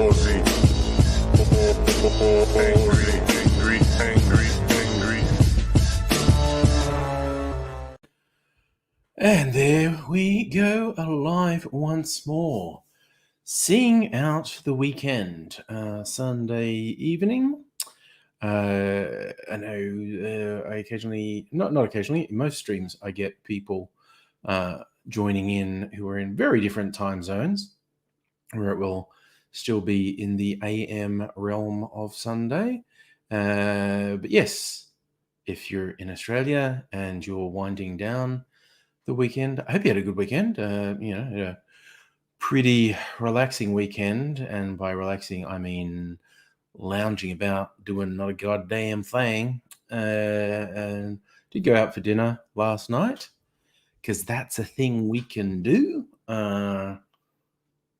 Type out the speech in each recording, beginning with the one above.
Aussie. And there we go, alive once more. Seeing out the weekend, Sunday evening. I know I occasionally, not occasionally, in most streams, I get people joining in who are in very different time zones, where it will still be in the AM realm of Sunday. But yes, if you're in Australia and you're winding down the weekend, I hope you had a good weekend. A pretty relaxing weekend, and by relaxing I mean lounging about, doing not a goddamn thing. And did go out for dinner last night because that's a thing we can do.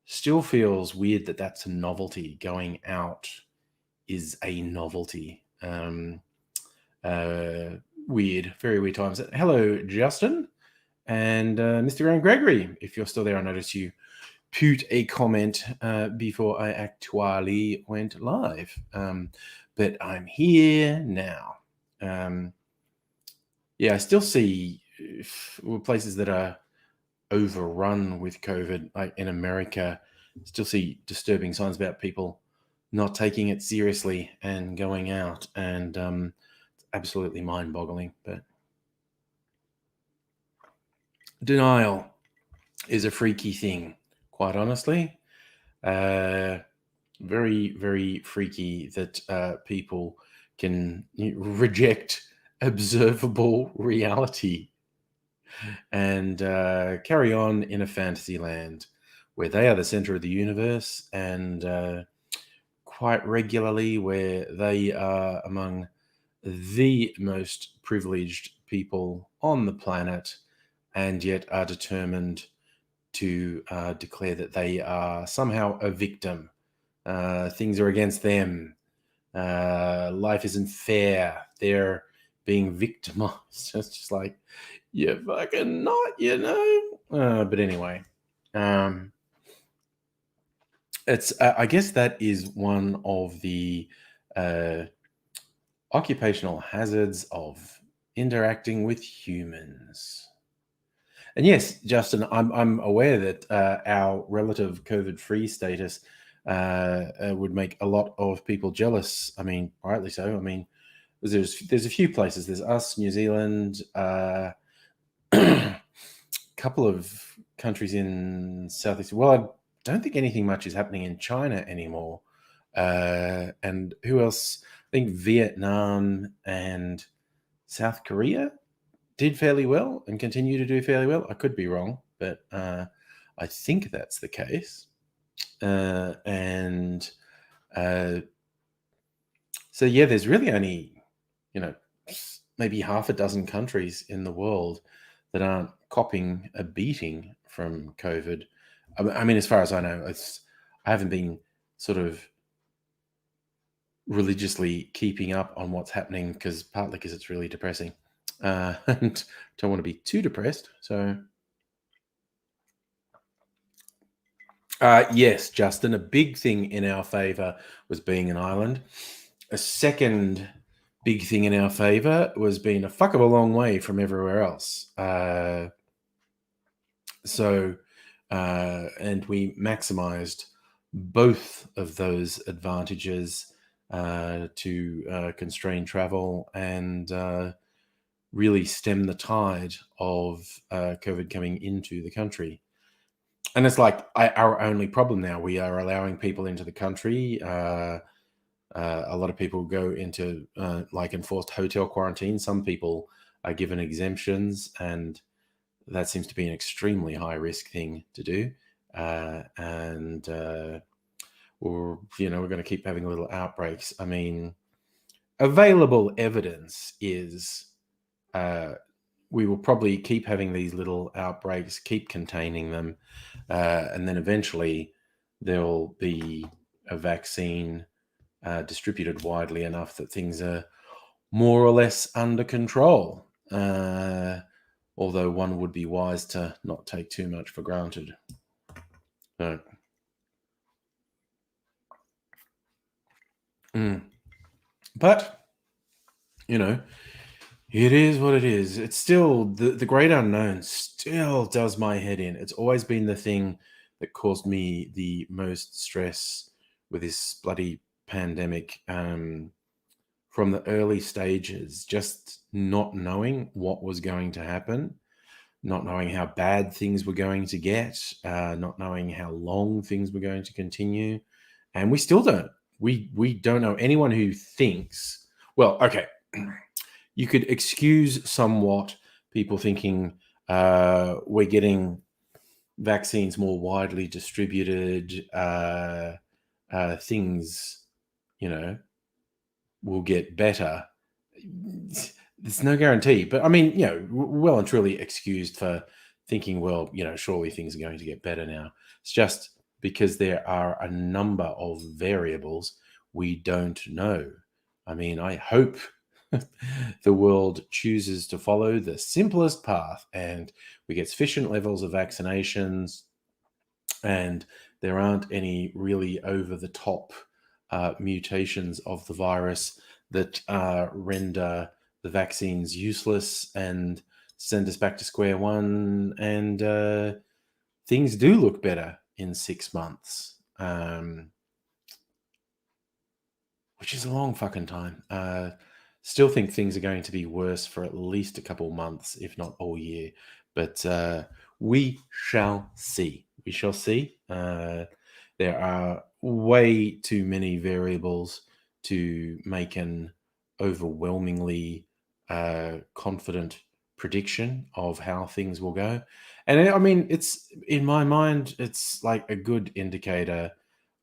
Still feels weird that that's a novelty. Going out is a novelty. Weird, very weird times. Hello, Justin and Mr. Graham Gregory. If you're still there, I noticed you put a comment before I actually went live. But I'm here now. I still see places that are overrun with COVID, like in America. Still see disturbing signs about people not taking it seriously and going out, and it's absolutely mind-boggling. But denial is a freaky thing, quite honestly. Very, very freaky that people can reject observable reality and carry on in a fantasy land where they are the center of the universe, and quite regularly where they are among the most privileged people on the planet, and yet are determined to declare that they are somehow a victim. Things are against them. Life isn't fair. They're being victimized. It's just like, you're fucking not, but anyway, it's. I guess that is one of the occupational hazards of interacting with humans. And yes, Justin, I'm aware that our relative COVID-free status would make a lot of people jealous. I mean, rightly so. I mean, there's a few places. There's us, New Zealand, a couple of countries in Southeast. Well, I don't think anything much is happening in China anymore. And who else? I think Vietnam and South Korea did fairly well and continue to do fairly well. I could be wrong, but I think that's the case. So yeah, there's really only, maybe half a dozen countries in the world that aren't copping a beating from COVID. I mean, as far as I know, I haven't been sort of religiously keeping up on what's happening, partly because it's really depressing. And don't want to be too depressed. So, yes, Justin, a big thing in our favor was being an island. A second big thing in our favor was being a fuck of a long way from everywhere else. And we maximized both of those advantages to constrain travel and really stem the tide of COVID coming into the country. And it's like our only problem now. We are allowing people into the country. A lot of people go into like enforced hotel quarantine. Some people are given exemptions, and that seems to be an extremely high risk thing to do. We're going to keep having little outbreaks. I mean, available evidence is we will probably keep having these little outbreaks, keep containing them, and then eventually there'll be a vaccine distributed widely enough that things are more or less under control. Although one would be wise to not take too much for granted. So, but, you know, it is what it is. It's still, the great unknown still does my head in. It's always been the thing that caused me the most stress with this bloody pandemic. From the early stages, just not knowing what was going to happen, not knowing how bad things were going to get, not knowing how long things were going to continue. And we still don't. We don't know. Anyone who thinks, well, okay, you could excuse somewhat people thinking we're getting vaccines more widely distributed, things, will get better. There's no guarantee, but I mean, well and truly excused for thinking, well, surely things are going to get better now. It's just because there are a number of variables we don't know. I mean, I hope the world chooses to follow the simplest path and we get sufficient levels of vaccinations and there aren't any really over the top mutations of the virus that render the vaccines useless and send us back to square one, and things do look better in 6 months, which is a long fucking time. Still think things are going to be worse for at least a couple months, if not all year. But we shall see. We shall see. There are way too many variables to make an overwhelmingly confident prediction of how things will go. And I mean, it's, in my mind, it's like a good indicator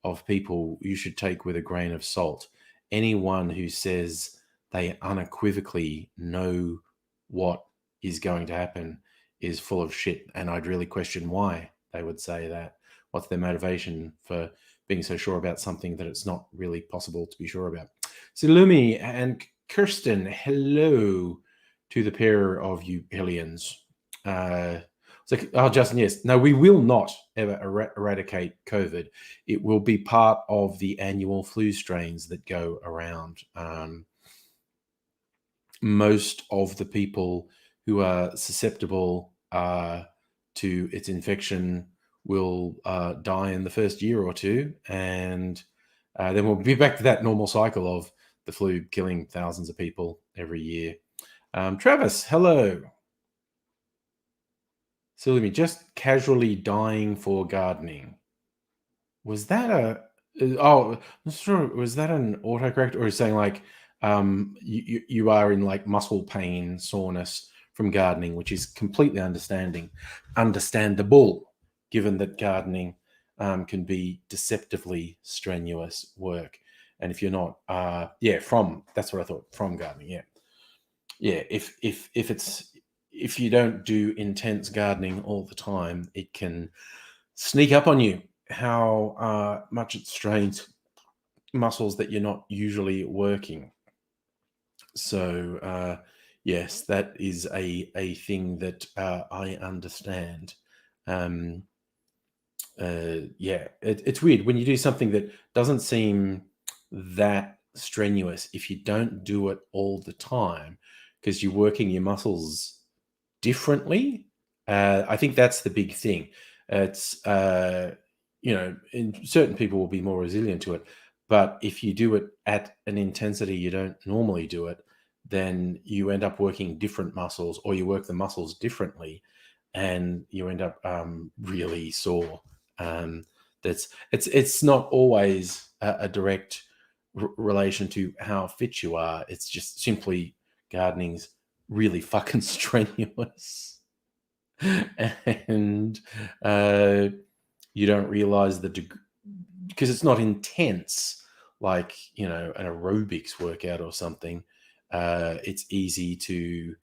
of people you should take with a grain of salt. Anyone who says they unequivocally know what is going to happen is full of shit. And I'd really question why they would say that. What's their motivation for being so sure about something that it's not really possible to be sure about? So Lumi and Kirsten, hello to the pair of you aliens. Justin, yes. No, we will not ever eradicate COVID. It will be part of the annual flu strains that go around. Most of the people who are susceptible to its infection will die in the first year or two, and then we'll be back to that normal cycle of the flu killing thousands of people every year. Travis, hello. Silly, just casually dying for gardening. Was that I'm not sure, was that an autocorrect, or is saying like you are in like muscle pain, soreness from gardening, which is completely understandable, given that gardening can be deceptively strenuous work. And if you're not, that's what I thought, from gardening, if you don't do intense gardening all the time, it can sneak up on you how much it strains muscles that you're not usually working. So yes, that is a thing that I understand. It's weird when you do something that doesn't seem that strenuous. If you don't do it all the time because you're working your muscles differently, I think that's the big thing. It's certain people will be more resilient to it, but if you do it at an intensity you don't normally do it, then you end up working different muscles, or you work the muscles differently, and you end up really sore. It's not always a direct relation to how fit you are. It's just simply gardening's really fucking strenuous. And you don't realize the degree, because it's not intense like an aerobics workout or something. It's easy to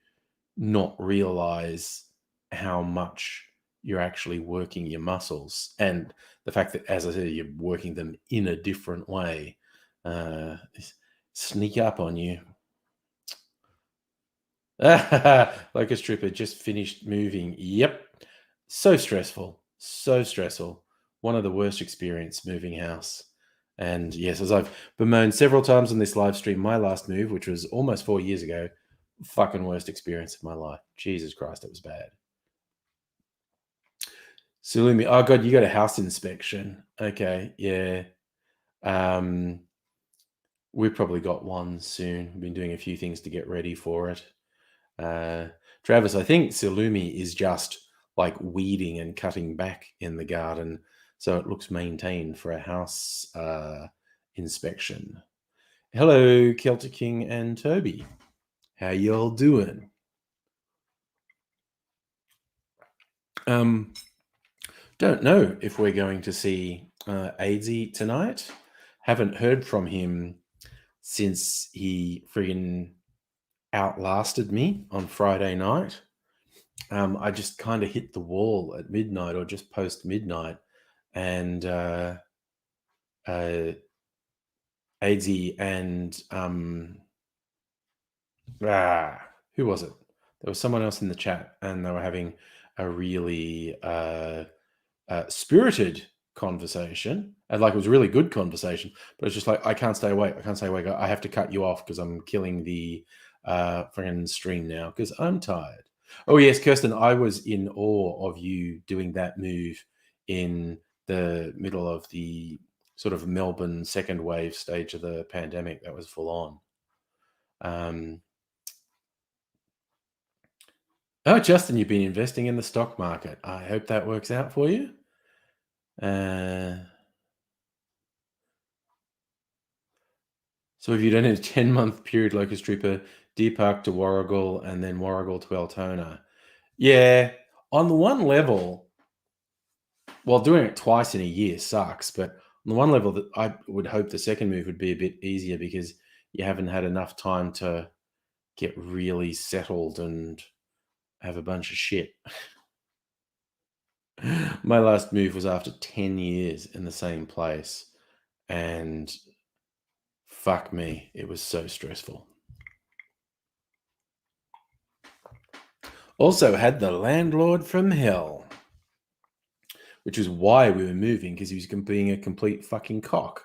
not realize how much you're actually working your muscles, and the fact that, as I said, you're working them in a different way, sneak up on you. Like a stripper just finished moving. Yep. So stressful. So stressful. One of the worst experience moving house. And yes, as I've bemoaned several times on this live stream, my last move, which was almost 4 years ago, fucking worst experience of my life. Jesus Christ, it was bad. Salumi, oh god, you got a house inspection. Okay, yeah. We've probably got one soon. We've been doing a few things to get ready for it. Travis, I think Salumi is just like weeding and cutting back in the garden, so it looks maintained for a house inspection. Hello, Celtic King and Toby. How y'all doing? Don't know if we're going to see Aidsy tonight. Haven't heard from him since he friggin' outlasted me on Friday night. I just kind of hit the wall at midnight or just post midnight, and Aidsy and who was it? There was someone else in the chat, and they were having a really spirited conversation, and like it was a really good conversation. But it's just like I can't stay awake. I can't stay awake. I have to cut you off because I'm killing the friggin' stream now because I'm tired. Oh yes, Kirsten, I was in awe of you doing that move in the middle of the sort of Melbourne second wave stage of the pandemic. That was full on. Oh, Justin, you've been investing in the stock market. I hope that works out for you. So if you done a 10-month period, Locust Trooper, Deer Park to Warrigal, and then Warrigal to Altona. Yeah, on the one level, well, doing it twice in a year sucks, but on the one level, that I would hope the second move would be a bit easier because you haven't had enough time to get really settled and have a bunch of shit. My last move was after 10 years in the same place, and fuck me, it was so stressful. Also had the landlord from hell, which is why we were moving, because he was being a complete fucking cock.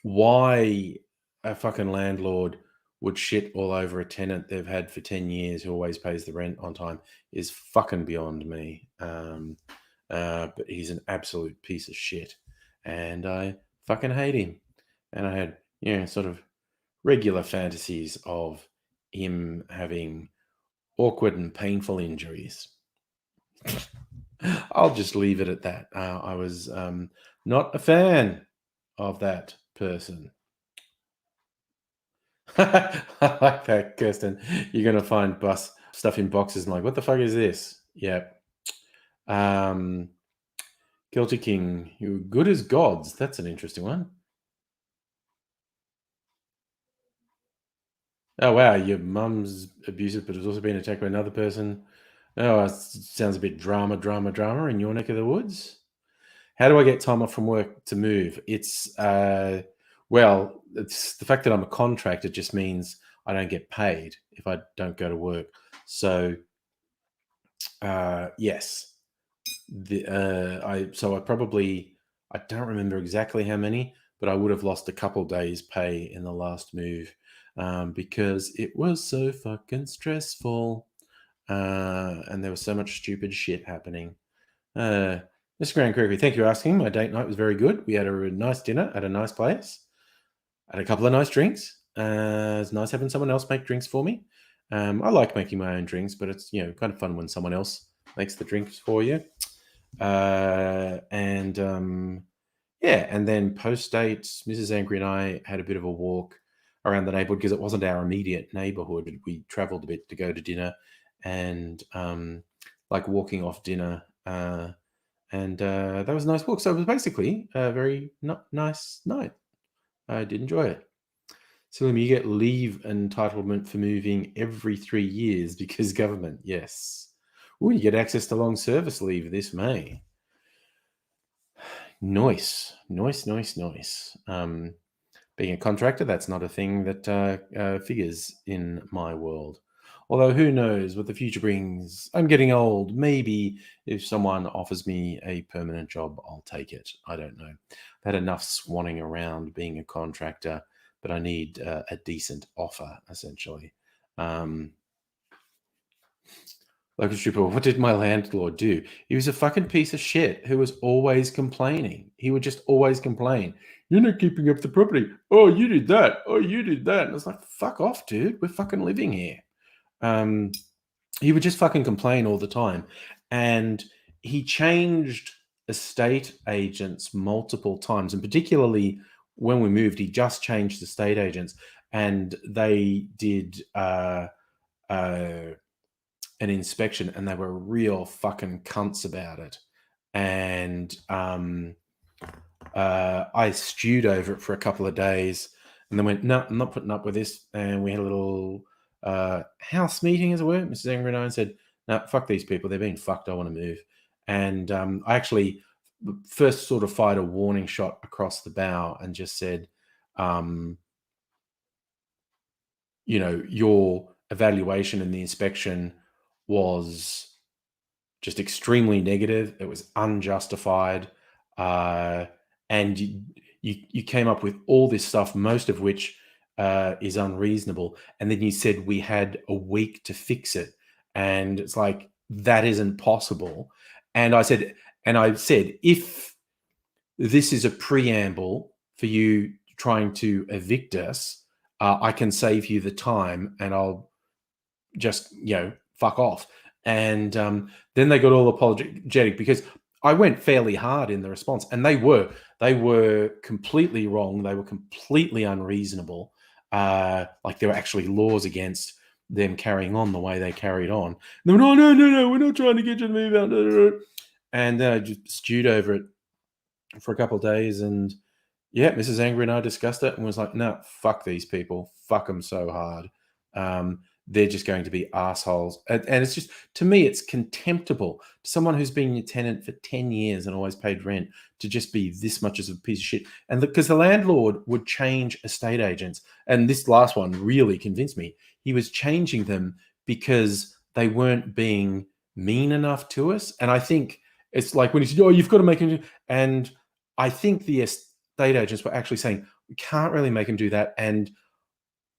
Why a fucking landlord would shit all over a tenant they've had for 10 years who always pays the rent on time is fucking beyond me. But he's an absolute piece of shit, and I fucking hate him. And I had, sort of regular fantasies of him having awkward and painful injuries. I'll just leave it at that. I was not a fan of that person. I like that, Kirsten. You're going to find bus stuff in boxes and like, what the fuck is this? Yep. Guilty King, you're good as gods. That's an interesting one. Oh, wow. Your mum's abusive, but has also been attacked by another person. Oh, it sounds a bit drama in your neck of the woods. How do I get time off from work to move? It's, well, it's the fact that I'm a contractor just means I don't get paid if I don't go to work. So, yes. I don't remember exactly how many, but I would have lost a couple days pay in the last move because it was so fucking stressful and there was so much stupid shit happening. Mr. Grand Creepy, thank you for asking. My date night was very good. We had a nice dinner at a nice place. Had a couple of nice drinks. It's nice having someone else make drinks for me. I like making my own drinks, but it's kind of fun when someone else makes the drinks for you. And then post date, Mrs. Angry and I had a bit of a walk around the neighborhood because it wasn't our immediate neighborhood. We traveled a bit to go to dinner, and like walking off dinner, and that was a nice walk. So it was basically a very nice night. I did enjoy it. So you get leave entitlement for moving every 3 years because government, yes. Oh, you get access to long service leave this May. Nice. Being a contractor, that's not a thing that figures in my world. Although who knows what the future brings? I'm getting old. Maybe if someone offers me a permanent job, I'll take it. I don't know. I've had enough swanning around being a contractor, but I need a decent offer, essentially. Local stripper, what did my landlord do? He was a fucking piece of shit who was always complaining. He would just always complain. You're not keeping up the property. Oh, you did that. Oh, you did that. And I was like, fuck off, dude. We're fucking living here. He would just fucking complain all the time. And he changed estate agents multiple times. And particularly when we moved, he just changed estate agents. And they did an inspection and they were real fucking cunts about it. And I stewed over it for a couple of days and then went, no, I'm not putting up with this. And we had a little house meeting, as it were. Mrs. Angry and I said, no, fuck these people. They're being fucked. I want to move. And I actually first sort of fired a warning shot across the bow and just said, your evaluation and the inspection was just extremely negative. It was unjustified. And you came up with all this stuff, most of which is unreasonable. And then you said we had a week to fix it. And it's like, that isn't possible. And I said, if this is a preamble for you trying to evict us, I can save you the time and I'll just, fuck off. And then they got all apologetic because I went fairly hard in the response, and they were completely wrong. They were completely unreasonable. Like there were actually laws against them carrying on the way they carried on. And they went, oh, no, we're not trying to get you to move out. And then I just stewed over it for a couple of days, and yeah, Mrs. Angry and I discussed it and was like, no, fuck these people. Fuck them so hard. They're just going to be assholes. And it's just, to me, it's contemptible. Someone who's been your tenant for 10 years and always paid rent to just be this much as a piece of shit. And because the landlord would change estate agents. And this last one really convinced me. He was changing them because they weren't being mean enough to us. And I think it's like when he said, oh, you've got to make him. And I think the estate agents were actually saying, we can't really make him do that. And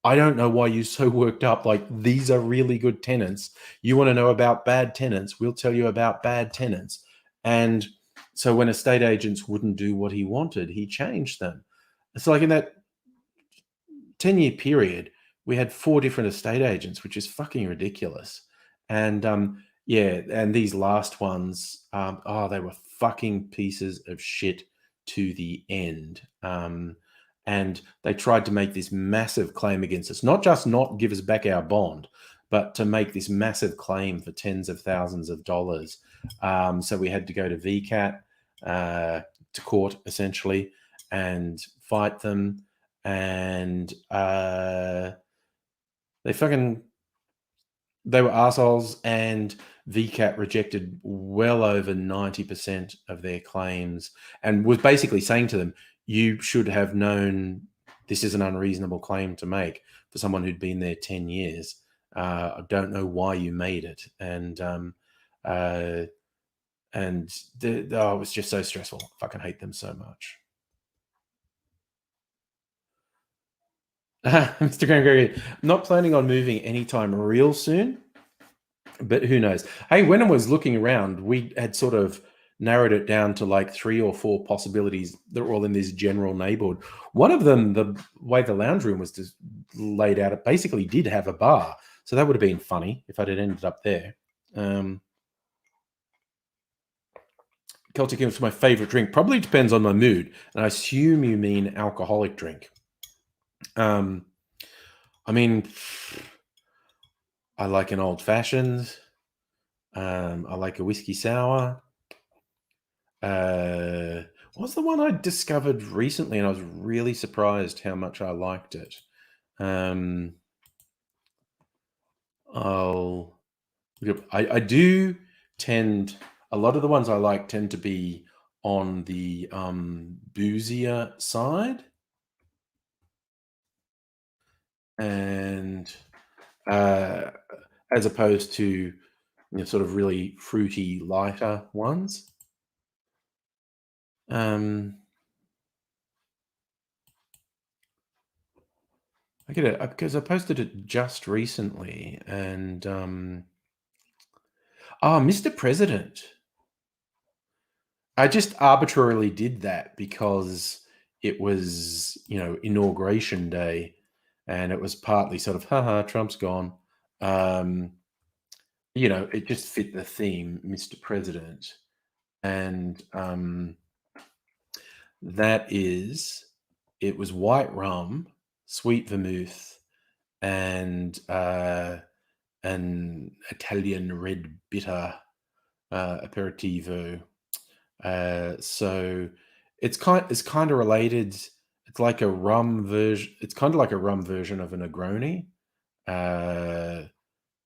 I don't know why you're so worked up. Like, these are really good tenants. You want to know about bad tenants? We'll tell you about bad tenants. And so when estate agents wouldn't do what he wanted, he changed them. It's like in that 10-year period, we had 4 different estate agents, which is fucking ridiculous. And and these last ones, they were fucking pieces of shit to the end. And they tried to make this massive claim against us, not just not give us back our bond, but to make this massive claim for tens of thousands of dollars. So we had to go to VCAT, to court, essentially, and fight them. And they were assholes, and VCAT rejected well over 90% of their claims and was basically saying to them, you should have known this is an unreasonable claim to make for someone who'd been there 10 years. I don't know why you made it. And it was just so stressful. I fucking hate them so much. Mr. Gregory, not planning on moving anytime real soon, but who knows? Hey, when I was looking around, we had sort of narrowed it down to like 3 or 4 possibilities that were all in this general neighborhood. One of them, the way the lounge room was just laid out, it basically did have a bar. So that would have been funny if I'd ended up there. Celtic is my favorite drink. Probably depends on my mood. And I assume you mean alcoholic drink. I mean, I like an old fashioned. I like a whiskey sour. What's the one I discovered recently, and I was really surprised how much I liked it? I'll look up. I do tend, a lot of the ones I like tend to be on the boozier side, and as opposed to sort of really fruity, lighter ones. I get it because I posted it just recently, and Mr. President. I just arbitrarily did that because it was, inauguration day, and it was partly sort of, haha, Trump's gone. Um, it just fit the theme, Mr. President. And it was white rum, sweet vermouth, and an Italian red bitter aperitivo. So it's kind of related. It's like a rum version. It's kind of like a rum version of a Negroni.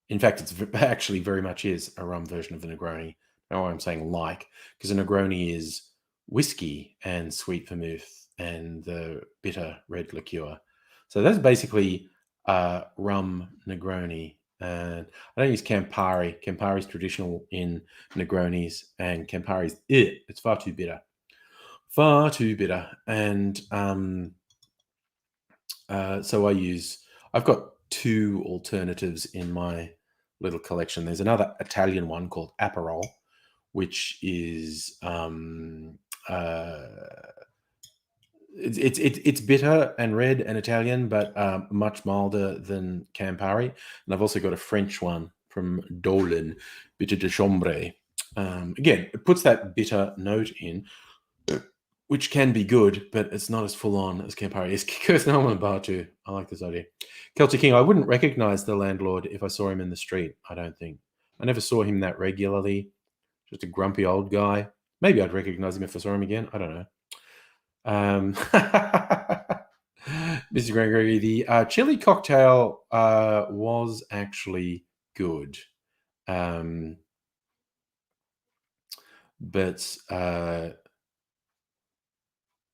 In fact, it's actually very much is a rum version of a Negroni. Know why I'm saying like, because a Negroni is whiskey and sweet vermouth and the bitter red liqueur. So that's basically rum Negroni. And I don't use Campari. Campari is traditional in Negronis, and Campari's it's far too bitter, far too bitter. And so I've got two alternatives in my little collection. There's another Italian one called Aperol, which is it's bitter and red and Italian, but much milder than Campari. And I've also got a French one from Dolan, Bitter de Chambre. Again, it puts that bitter note in, which can be good, but it's not as full on as Campari is. Kiko's Norman Bar too. I like this idea. Celtic King, I wouldn't recognize the landlord if I saw him in the street, I don't think. I never saw him that regularly. Just a grumpy old guy. Maybe I'd recognize him if I saw him again. I don't know. Mr. Gregory, the chili cocktail was actually good. But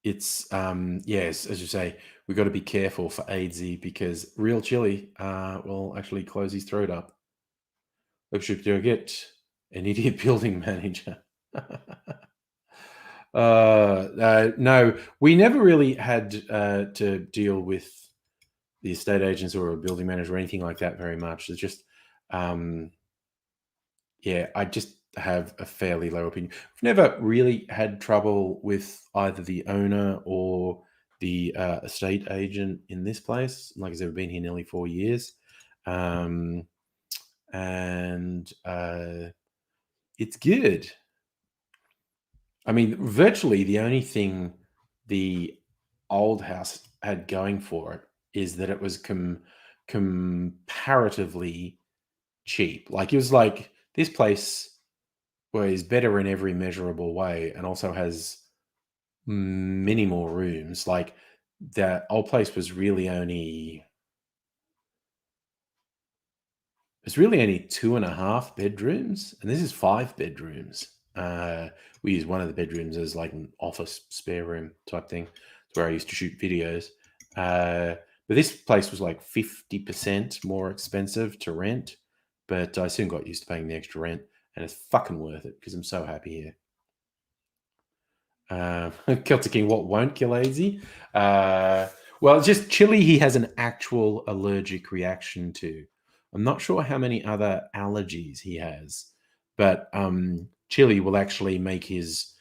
it's yes, as you say, we've got to be careful for AIDSy because real chili will actually close his throat up. We should get an idiot building manager. No, we never really had to deal with the estate agents or a building manager or anything like that very much. It's just, I just have a fairly low opinion. We've never really had trouble with either the owner or the estate agent in this place. Like I said, we've been here nearly 4 years. And it's good. I mean, virtually the only thing the old house had going for it is that it was comparatively cheap. Like, it was like, this place is better in every measurable way and also has many more rooms. Like, that old place was really only 2.5 bedrooms, and this is 5 bedrooms. We use one of the bedrooms as like an office spare room type thing. It's where I used to shoot videos. But this place was like 50% more expensive to rent, but I soon got used to paying the extra rent, and it's fucking worth it because I'm so happy here. Celtic King, what won't kill AZ? Well, it's just chili he has an actual allergic reaction to. I'm not sure how many other allergies he has, but chili will actually make his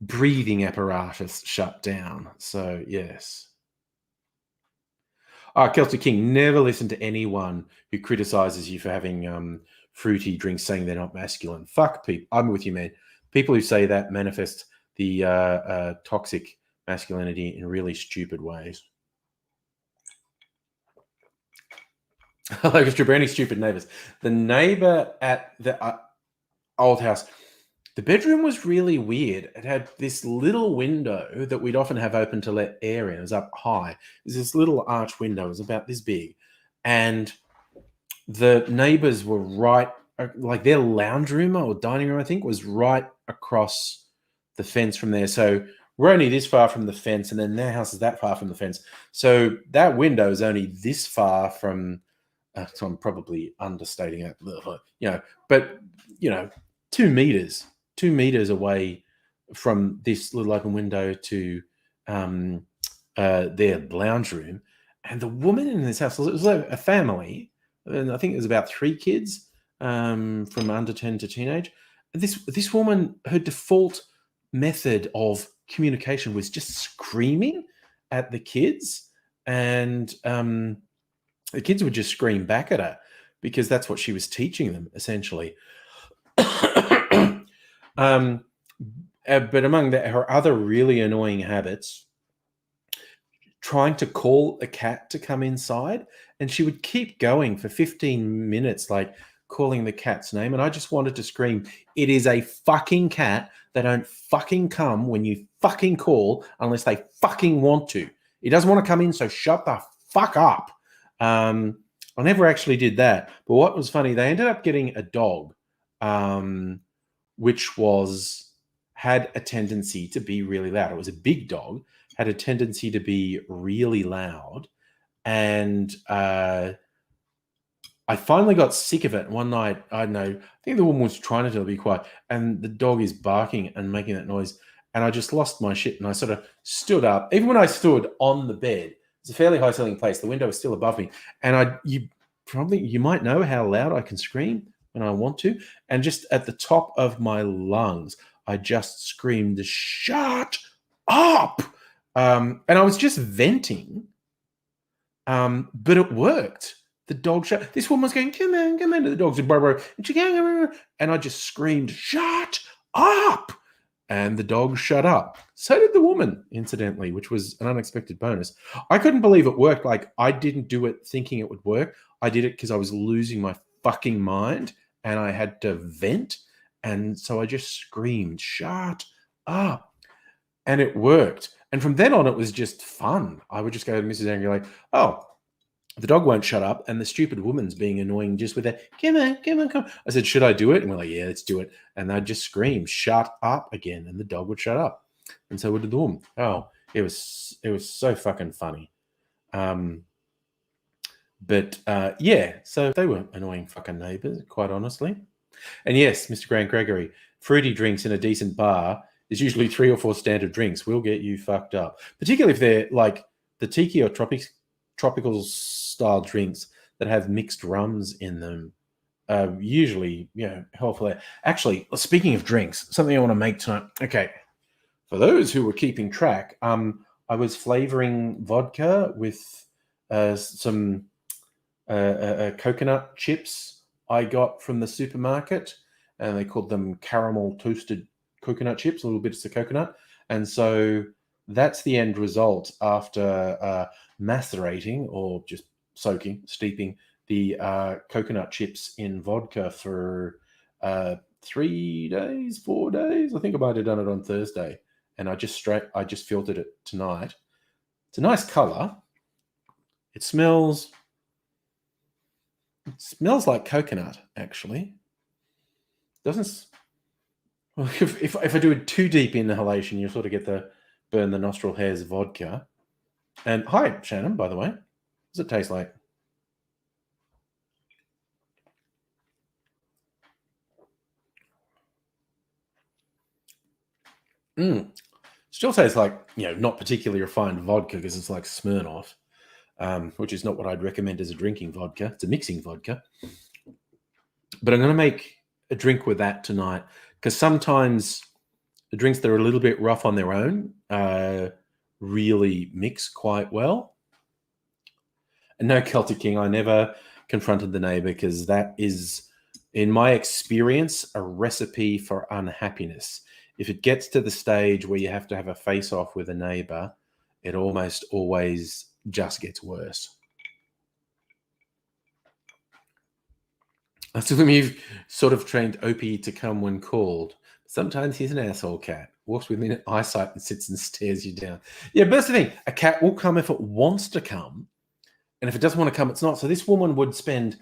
breathing apparatus shut down. So, yes. Celtic King, never listen to anyone who criticizes you for having fruity drinks saying they're not masculine. Fuck people. I'm with you, man. People who say that manifest the toxic masculinity in really stupid ways. Like Strabrani, stupid neighbors. The neighbor at the old house, The bedroom was really weird. It had this little window that we'd often have open to let air in. It was up high. There's this little arch window. It was about this big. And the neighbors were right, like their lounge room or dining room, I think, was right across the fence from there. So we're only this far from the fence, and then their house is that far from the fence. So that window is only this far from, so I'm probably understating it, but, 2 meters away from this little open window to their lounge room. And the woman in this house, it was like a family, and I think it was about 3 kids from under 10 to teenage. This woman, her default method of communication was just screaming at the kids, and the kids would just scream back at her because that's what she was teaching them, essentially. But among her other really annoying habits, trying to call a cat to come inside, and she would keep going for 15 minutes, like calling the cat's name. And I just wanted to scream, it is a fucking cat. They don't fucking come when you fucking call unless they fucking want to. It doesn't want to come in, so shut the fuck up. I never actually did that. But what was funny, they ended up getting a dog, which had a tendency to be really loud. It was a big dog, had a tendency to be really loud. And I finally got sick of it. One night, I don't know, I think the woman was trying to tell her to be quiet, and the dog is barking and making that noise. And I just lost my shit, and I sort of stood up. Even when I stood on the bed, it's a fairly high-ceiling place. The window was still above me. And you might know how loud I can scream when I want to. And just at the top of my lungs, I just screamed, shut up! And I was just venting, but it worked. The dog shut. This woman was going, come on. The dog's like, blah, and she going, and I just screamed, shut up! And the dog shut up. So did the woman, incidentally, which was an unexpected bonus. I couldn't believe it worked. Like, I didn't do it thinking it would work. I did it because I was losing my fucking mind, and I had to vent. And so I just screamed, shut up. And it worked. And from then on, it was just fun. I would just go to Mrs. Angry like, oh, the dog won't shut up, and the stupid woman's being annoying just with that, come on. I said, should I do it? And we're like, yeah, let's do it. And they'd just scream, shut up again, and the dog would shut up. And so would the woman. Oh, it was so fucking funny. Yeah, so they were annoying fucking neighbors, quite honestly. And yes, Mr. Grant Gregory, fruity drinks in a decent bar is usually 3 or 4 standard drinks. Will get you fucked up, particularly if they're like the tiki or tropical style drinks that have mixed rums in them. Usually, helpful. Actually, speaking of drinks, something I want to make tonight. Okay, for those who were keeping track, I was flavoring vodka with some coconut chips I got from the supermarket, and they called them caramel toasted coconut chips, a little bits of coconut. And so that's the end result after macerating, or just steeping the coconut chips in vodka for 3 days, 4 days. I think I might have done it on Thursday, and I just filtered it tonight. It's a nice color. It smells like coconut, actually. Doesn't. Well, if I do a too deep inhalation, you sort of get the burn the nostril hairs vodka. And hi, Shannon, by the way. What does it taste like? Still tastes like, not particularly refined vodka, because it's like Smirnoff, which is not what I'd recommend as a drinking vodka. It's a mixing vodka. But I'm going to make a drink with that tonight, because sometimes the drinks that are a little bit rough on their own really mix quite well. And no, Celtic King, I never confronted the neighbor, because that is, in my experience, a recipe for unhappiness. If it gets to the stage where you have to have a face-off with a neighbor, it almost always just gets worse. That's when you've sort of trained Opie to come when called. Sometimes he's an asshole cat. Walks within eyesight and sits and stares you down. Yeah, but that's the thing. A cat will come if it wants to come. And if it doesn't want to come, it's not. So this woman would spend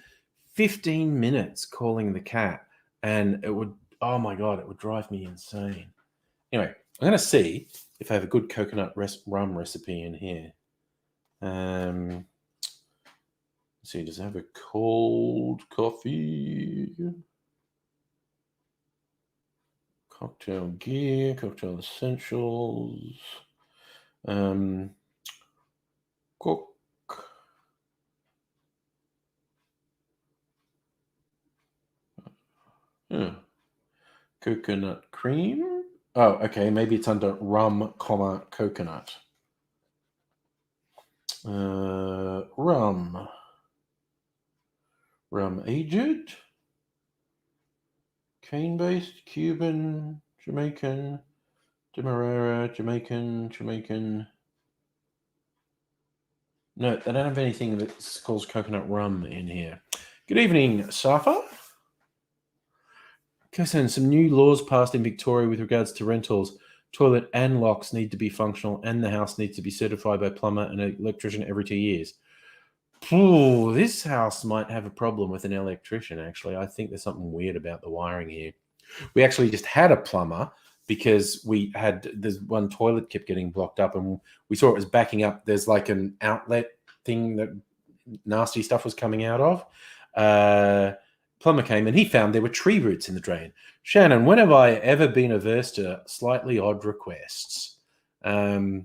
15 minutes calling the cat. And it would, oh my God, it would drive me insane. Anyway, I'm going to see if I have a good coconut rum recipe in here. Let's see, does it have a cold coffee? Cocktail gear, cocktail essentials. Cook. Coconut cream. Oh, okay. Maybe it's under rum, coconut. Rum aged, cane-based, Cuban, Jamaican, Demerara, Jamaican. No, they don't have anything that calls coconut rum in here. Good evening, Safa. Kirsten, some new laws passed in Victoria with regards to rentals. Toilet and locks need to be functional, and the house needs to be certified by plumber and an electrician every 2 years. Ooh, this house might have a problem with an electrician, actually. I think there's something weird about the wiring here. We actually just had a plumber because there's one toilet kept getting blocked up, and we saw it was backing up. There's like an outlet thing that nasty stuff was coming out of. Plumber came and he found there were tree roots in the drain. Shannon, when have I ever been averse to slightly odd requests? Right,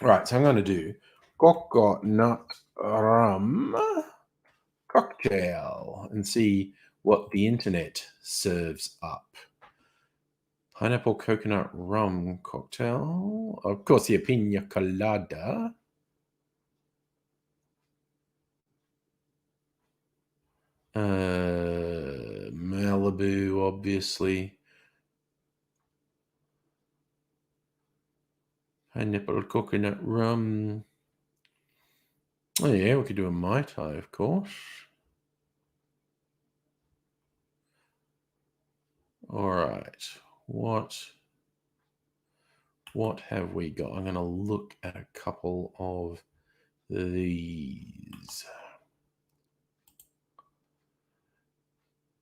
so I'm going to do coconut rum cocktail and see what the internet serves up. Pineapple coconut rum cocktail. Of course, the pina colada. Malibu, obviously. Pineapple coconut rum. Oh yeah, we could do a Mai Tai, of course. All right. What have we got? I'm going to look at a couple of these.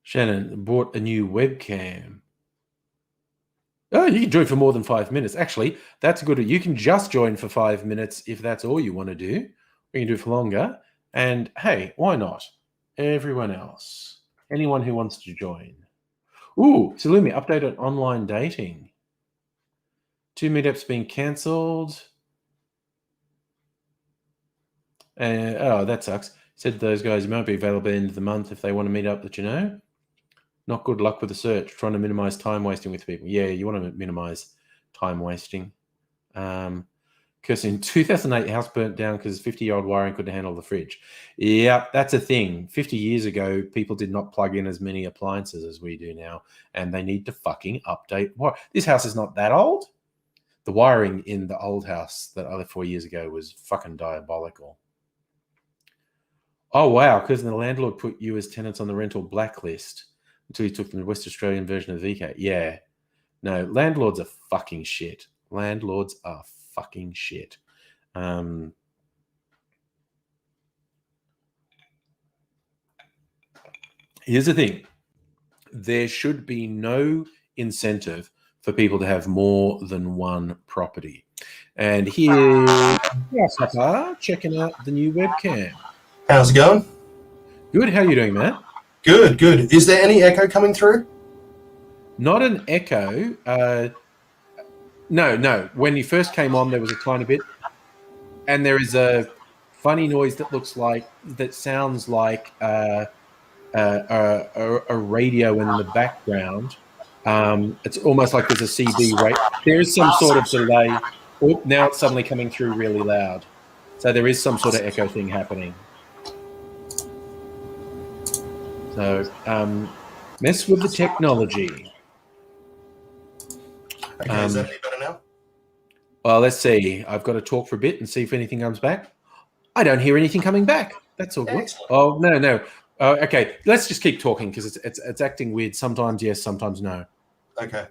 Shannon bought a new webcam. Oh, you can join for more than 5 minutes. Actually, that's good. You can just join for 5 minutes if that's all you want to do. Or you can do it for longer. And hey, why not? Everyone else. Anyone who wants to join. Ooh, Salumi, update on online dating. 2 meetups being cancelled. Oh, that sucks. Said those guys might be available end of the month if they want to meet up that you know. Not good luck with the search. Trying to minimize time wasting with people. Yeah, you want to minimize time wasting. Because in 2008, the house burnt down because 50-year-old wiring couldn't handle the fridge. Yeah, that's a thing. 50 years ago, people did not plug in as many appliances as we do now, and they need to fucking update. This house is not that old. The wiring in the old house that I lived 4 years ago was fucking diabolical. Oh, wow, because the landlord put you as tenants on the rental blacklist until he took the West Australian version of the VK. Yeah. No, landlords are fucking shit. Landlords are fucking shit. Here's the thing. There should be no incentive for people to have more than one property. And here's Papa checking out the new webcam. How's it going? Good. How are you doing, Matt? Good. Is there any echo coming through? Not an echo. No. When you first came on, there was a tiny bit. And there is a funny noise that sounds like a radio in the background. It's almost like there's a CB rate. There is some sort of delay. Oh, now it's suddenly coming through really loud. So there is some sort of echo thing happening. So mess with the technology. Okay, is that any better now? Well, let's see. I've got to talk for a bit and see if anything comes back. I don't hear anything coming back. That's all good. Excellent. Oh, no. Okay, let's just keep talking because it's acting weird. Sometimes yes, sometimes no. Okay.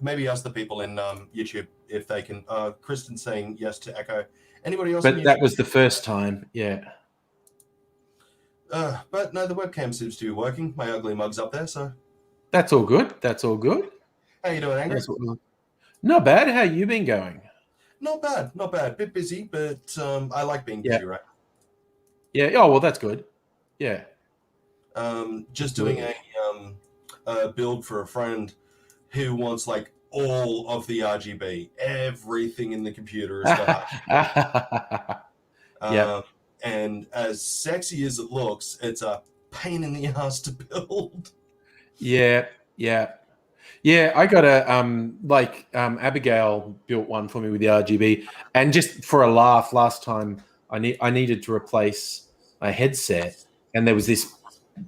Maybe ask the people in YouTube if they can. Kristen's saying yes to echo. Anybody else? But that was the first time. Yeah. But no, the webcam seems to be working. My ugly mug's up there, so. That's all good. That's all good. How you doing, Angry? Not bad. How you been going? Not bad, not bad. Bit busy, but I like being busy, right? Yeah. Oh, well, that's good. Yeah. Just doing a build for a friend who wants like all of the RGB, everything in the computer is got RGB. And as sexy as it looks, it's a pain in the ass to build. Yeah. I got Abigail built one for me with the RGB, and just for a laugh, last time I needed to replace a headset, and there was this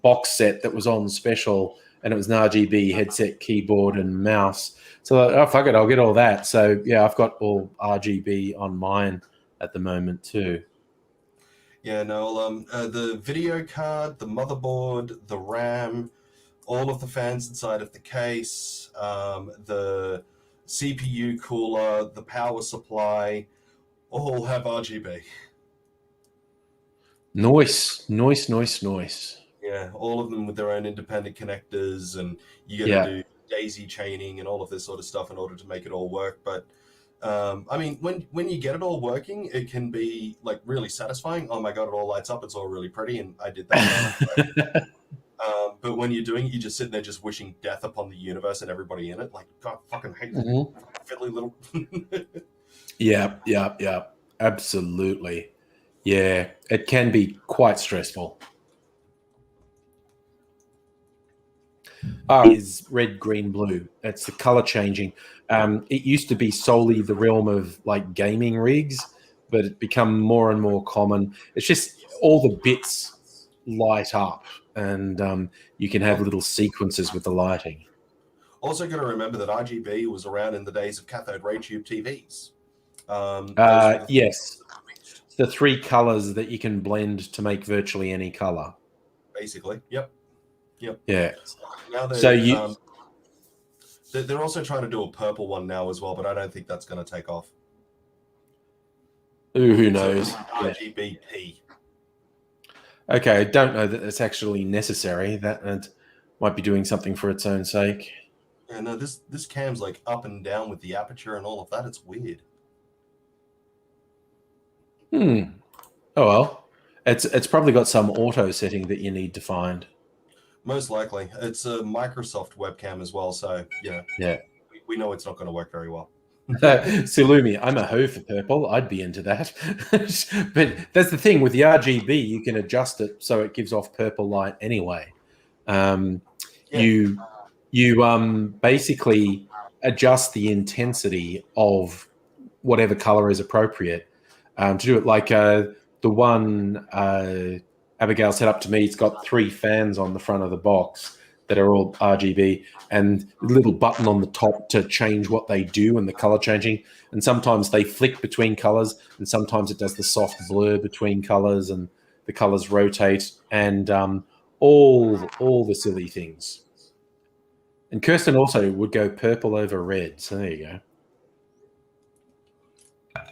box set that was on special, and it was an RGB headset, keyboard, and mouse. So oh fuck it, I'll get all that. So yeah, I've got all RGB on mine at the moment too. Yeah, no, the video card, the motherboard, the RAM, all of the fans inside of the case, the CPU cooler, the power supply, all have RGB. Nice. Yeah, all of them with their own independent connectors, and you got to do daisy chaining and all of this sort of stuff in order to make it all work. But I mean, when you get it all working, it can be like really satisfying. Oh my god, it all lights up. It's all really pretty, and I did that. But when you're doing it, you're just sitting there just wishing death upon the universe and everybody in it. Like, God, fucking hate this fiddly little. Yeah. Absolutely. Yeah, it can be quite stressful. Is red, green, blue. It's the color changing. It used to be solely the realm of like gaming rigs, but it's become more and more common. It's just all the bits light up, and you can have little sequences with the lighting. Also, got to remember that RGB was around in the days of cathode ray tube TVs. Yes, the three colors that you can blend to make virtually any color. Basically, yep. Yeah. Now they're also trying to do a purple one now as well, but I don't think that's going to take off. Ooh, who knows? RGBP. Okay, I don't know that it's actually necessary. That might be doing something for its own sake. Yeah, no, this cam's like up and down with the aperture and all of that. It's weird. Oh well, it's probably got some auto setting that you need to find. Most likely, it's a Microsoft webcam as well, so yeah, we know it's not going to work very well. Silumi, I'm a hoe for purple. I'd be into that. But that's the thing with the RGB, you can adjust it so it gives off purple light anyway. You basically adjust the intensity of whatever color is appropriate to do it. Like the one Abigail set up to me, it's got 3 fans on the front of the box that are all RGB, and a little button on the top to change what they do and the color changing. And sometimes they flick between colors, and sometimes it does the soft blur between colors, and the colors rotate, and all the silly things. And Kirsten also would go purple over red. So there you go.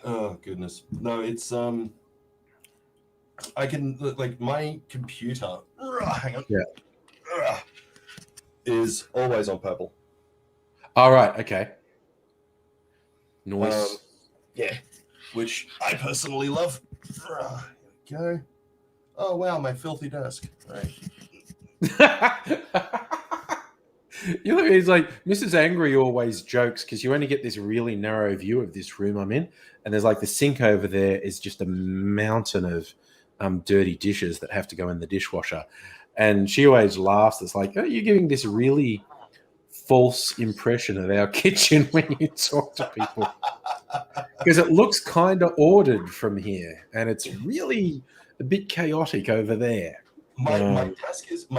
Oh goodness, no, it's I can like my computer. Hang on. Yeah. Is always on purple. All right. Okay. Nice. Yeah, which I personally love. Here we go. Oh wow, my filthy desk. Right. You know, it's like Mrs. Angry always jokes because you only get this really narrow view of this room I'm in, and there's like the sink over there is just a mountain of dirty dishes that have to go in the dishwasher. And she always laughs. It's like, oh, you're giving this really false impression of our kitchen when you talk to people. Because it looks kind of ordered from here, and it's really a bit chaotic over there. My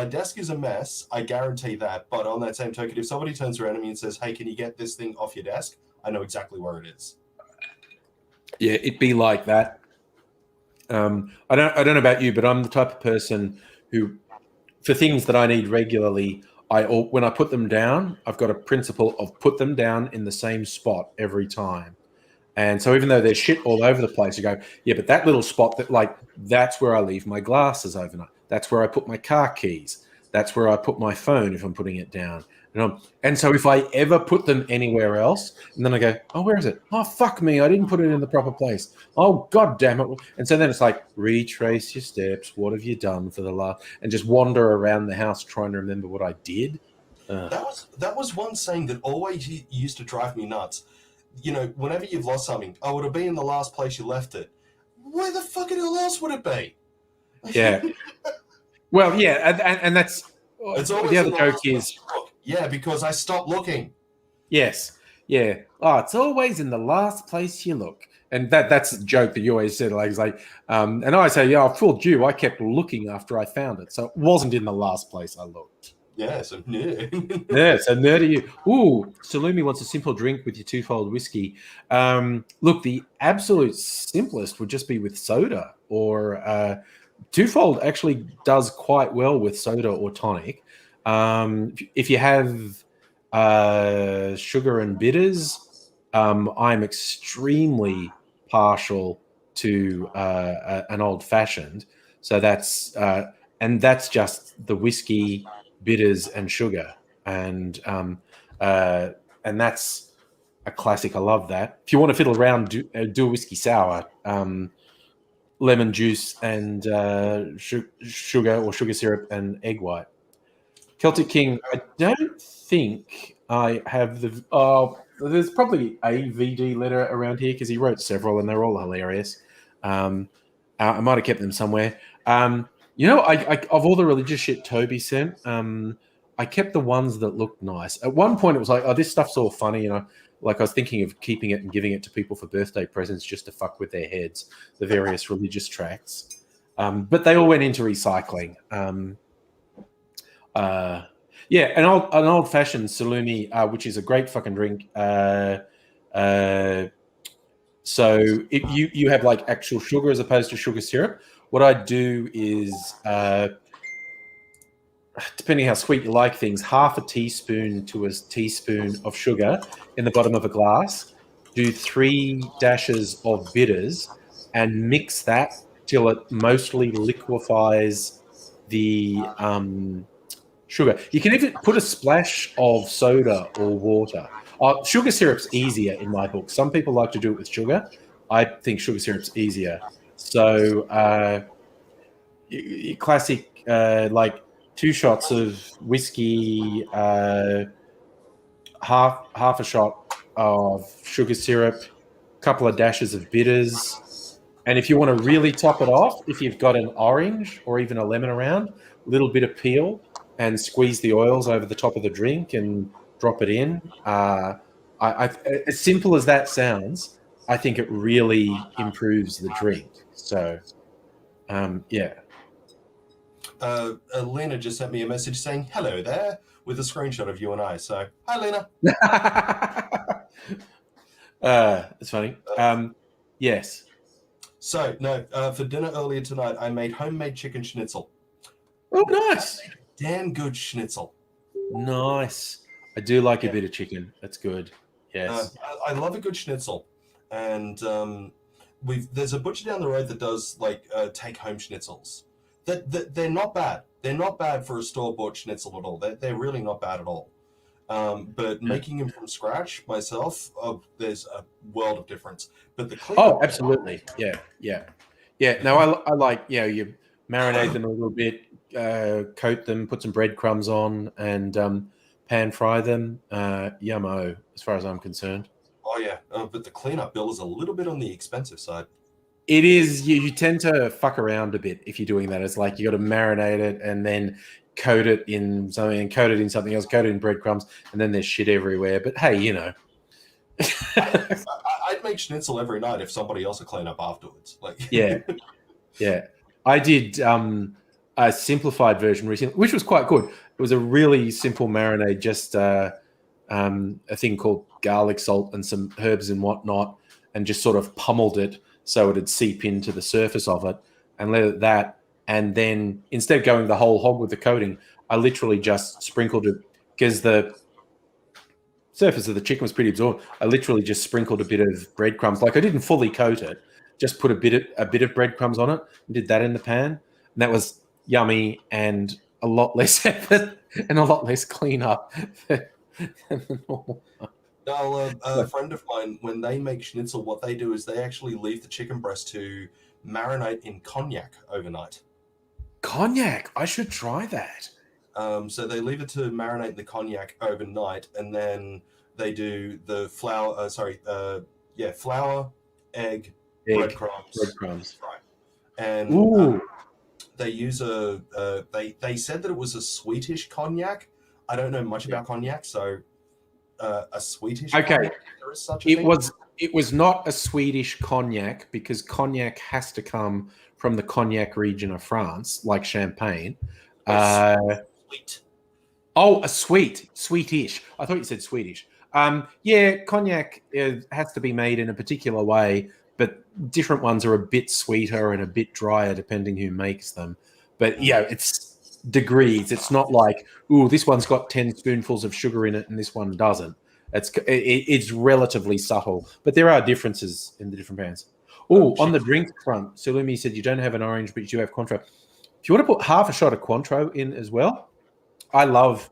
desk is a mess. I guarantee that. But on that same token, if somebody turns around to me and says, "Hey, can you get this thing off your desk?" I know exactly where it is. Yeah, it'd be like that. I don't know about you, but I'm the type of person who, for things that I need regularly, when I put them down, I've got a principle of put them down in the same spot every time. And so even though there's shit all over the place, you go, yeah, but that little spot that's where I leave my glasses overnight. That's where I put my car keys. That's where I put my phone if I'm putting it down. And so if I ever put them anywhere else, and then I go, oh, where is it? Oh, fuck me, I didn't put it in the proper place. Oh, God damn it. And so then it's like, retrace your steps. What have you done for the last? And just wander around the house trying to remember what I did. That was one saying that always used to drive me nuts. You know, whenever you've lost something, oh, it'll be in the last place you left it. Where the fucking hell else would it be? Yeah. Well, yeah, and that's it's always the other joke is. Yeah, because I stopped looking. Yes. Yeah. Oh, it's always in the last place you look. And that's a joke that you always said. And I say, yeah, I fooled you. I kept looking after I found it. So it wasn't in the last place I looked. Yeah, so nerd. Yeah, so nerd you. Ooh, Salumi wants a simple drink with your twofold whiskey. Look, the absolute simplest would just be with soda, or twofold actually does quite well with soda or tonic. If you have sugar and bitters, I'm extremely partial to an old fashioned. So that's just the whiskey, bitters, and sugar, and that's a classic. I love that. If you want to fiddle around, do a whiskey sour, lemon juice and sugar or sugar syrup and egg white. Celtic King, I don't think I have there's probably a VD letter around here because he wrote several and they're all hilarious. I might have kept them somewhere. Of all the religious shit Toby sent, I kept the ones that looked nice. At one point, it was like, oh, this stuff's all funny. I was thinking of keeping it and giving it to people for birthday presents just to fuck with their heads, the various religious tracts. But they all went into recycling. An old-fashioned Salumi, which is a great fucking drink. So if you have like actual sugar as opposed to sugar syrup, what I do is, depending how sweet you like things, half a teaspoon to a teaspoon of sugar in the bottom of a glass, do 3 dashes of bitters, and mix that till it mostly liquefies the sugar. You can even put a splash of soda or water. Sugar syrup's easier in my book. Some people like to do it with sugar. I think sugar syrup's easier. So classic, like 2 shots of whiskey, half a shot of sugar syrup, a couple of dashes of bitters. And if you want to really top it off, if you've got an orange or even a lemon around, a little bit of peel and squeeze the oils over the top of the drink and drop it in. As simple as that sounds, I think it really improves the drink. So, yeah. Lena just sent me a message saying, hello there, with a screenshot of you and I. So, hi, Lena. It's funny. Yes. So, no, for dinner earlier tonight, I made homemade chicken schnitzel. Oh, nice. Damn good schnitzel. Nice. I do like a bit of chicken. That's good. Yes. I love a good schnitzel. And there's a butcher down the road that does like take-home schnitzels. They're not bad. They're not bad for a store-bought schnitzel at all. They're really not bad at all. But making them from scratch myself, there's a world of difference. But the absolutely. Yeah. No, I like, you marinate them a little bit, coat them, put some breadcrumbs on, and pan fry them. Yummo, as far as I'm concerned. Oh yeah, but the cleanup bill is a little bit on the expensive side. It is. You tend to fuck around a bit if you're doing that. It's like you got to marinate it and then coat it in something and coat it in something else, coat it in breadcrumbs, and then there's shit everywhere. But hey, I'd make schnitzel every night if somebody else would clean up afterwards. Yeah. I did a simplified version recently, which was quite good. It was a really simple marinade, just a thing called garlic, salt, and some herbs and whatnot, and just sort of pummeled it so it'd seep into the surface of it and let it that. And then instead of going the whole hog with the coating, I literally just sprinkled it because the surface of the chicken was pretty absorbed. I literally just sprinkled a bit of breadcrumbs. Like I didn't fully coat it, just put a bit of breadcrumbs on it and did that in the pan. And that was yummy and a lot less effort and a lot less cleanup than the normal. Now, a friend of mine, when they make schnitzel, what they do is they actually leave the chicken breast to marinate in cognac overnight. Cognac? I should try that. So they leave it to marinate in the cognac overnight, and then they do the flour, flour, egg, breadcrumbs. Right. And they use they said that it was a sweetish cognac. I don't know much about cognac, so a Swedish cognac, there is such a thing? It was not a Swedish cognac because cognac has to come from the cognac region of France, like champagne. Sweet. Oh, sweetish. I thought you said Swedish. Cognac has to be made in a particular way, but different ones are a bit sweeter and a bit drier depending who makes them. But it's degrees. It's not like, this one's got 10 spoonfuls of sugar in it and this one doesn't. It's relatively subtle, but there are differences in the different pans. On the drink front, Salumi said you don't have an orange, but you do have Cointreau. If you want to put half a shot of Cointreau in as well, I love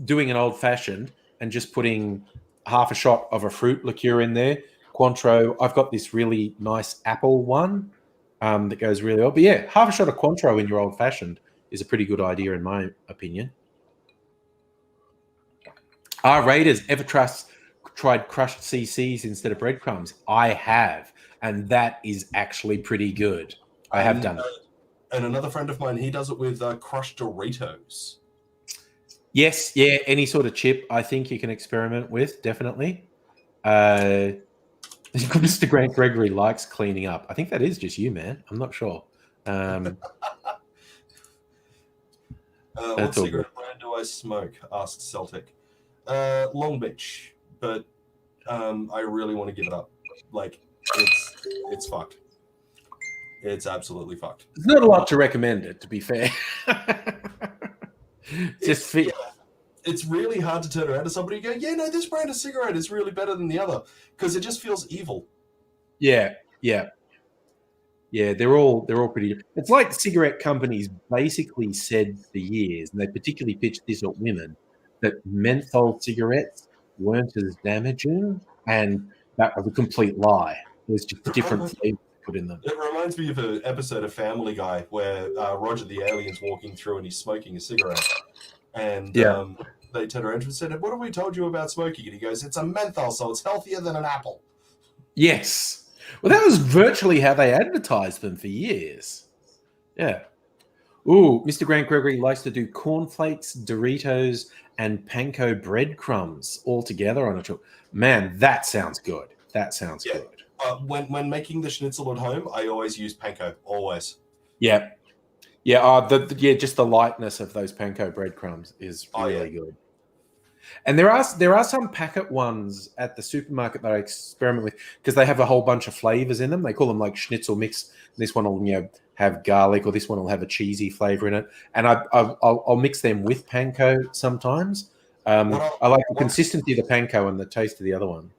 doing an old-fashioned and just putting half a shot of a fruit liqueur in there. Cointreau, I've got this really nice apple one that goes really well. But yeah, half a shot of Cointreau in your old-fashioned is a pretty good idea in my opinion. Are Raiders ever tried crushed CCs instead of breadcrumbs? I have, and that is actually pretty good. I have done it. And another friend of mine, he does it with crushed Doritos. Yes, any sort of chip I think you can experiment with, definitely. Mr. Grant Gregory likes cleaning up. I think that is just you, man. I'm not sure. What cigarette brand do I smoke? Asked Celtic. Long Beach, but I really want to give it up. Like, it's fucked. It's absolutely fucked. There's not a lot to recommend it, to be fair. It's really hard to turn around to somebody and go, yeah, no, this brand of cigarette is really better than the other, because it just feels evil. Yeah, they're all pretty. It's like cigarette companies basically said for years, and they particularly pitched this at women, that menthol cigarettes weren't as damaging, and that was a complete lie. It was just different flavors put in them. It reminds me of an episode of Family Guy where Roger the alien's walking through and he's smoking a cigarette, and they turn around and said, "What have we told you about smoking?" And he goes, "It's a menthol, so it's healthier than an apple." Yes. Well, that was virtually how they advertised them for years. Yeah. Mr. Grant Gregory likes to do cornflakes, Doritos, and panko breadcrumbs all together on a chocolate. Man, that sounds good. Good. When making the schnitzel at home, I always use panko. Always. Yeah. Just the lightness of those panko breadcrumbs is really good. And there are some packet ones at the supermarket that I experiment with because they have a whole bunch of flavors in them. They call them like schnitzel mix. This one will have garlic, or this one will have a cheesy flavor in it. And I'll mix them with panko sometimes. I like the consistency of the panko and the taste of the other one.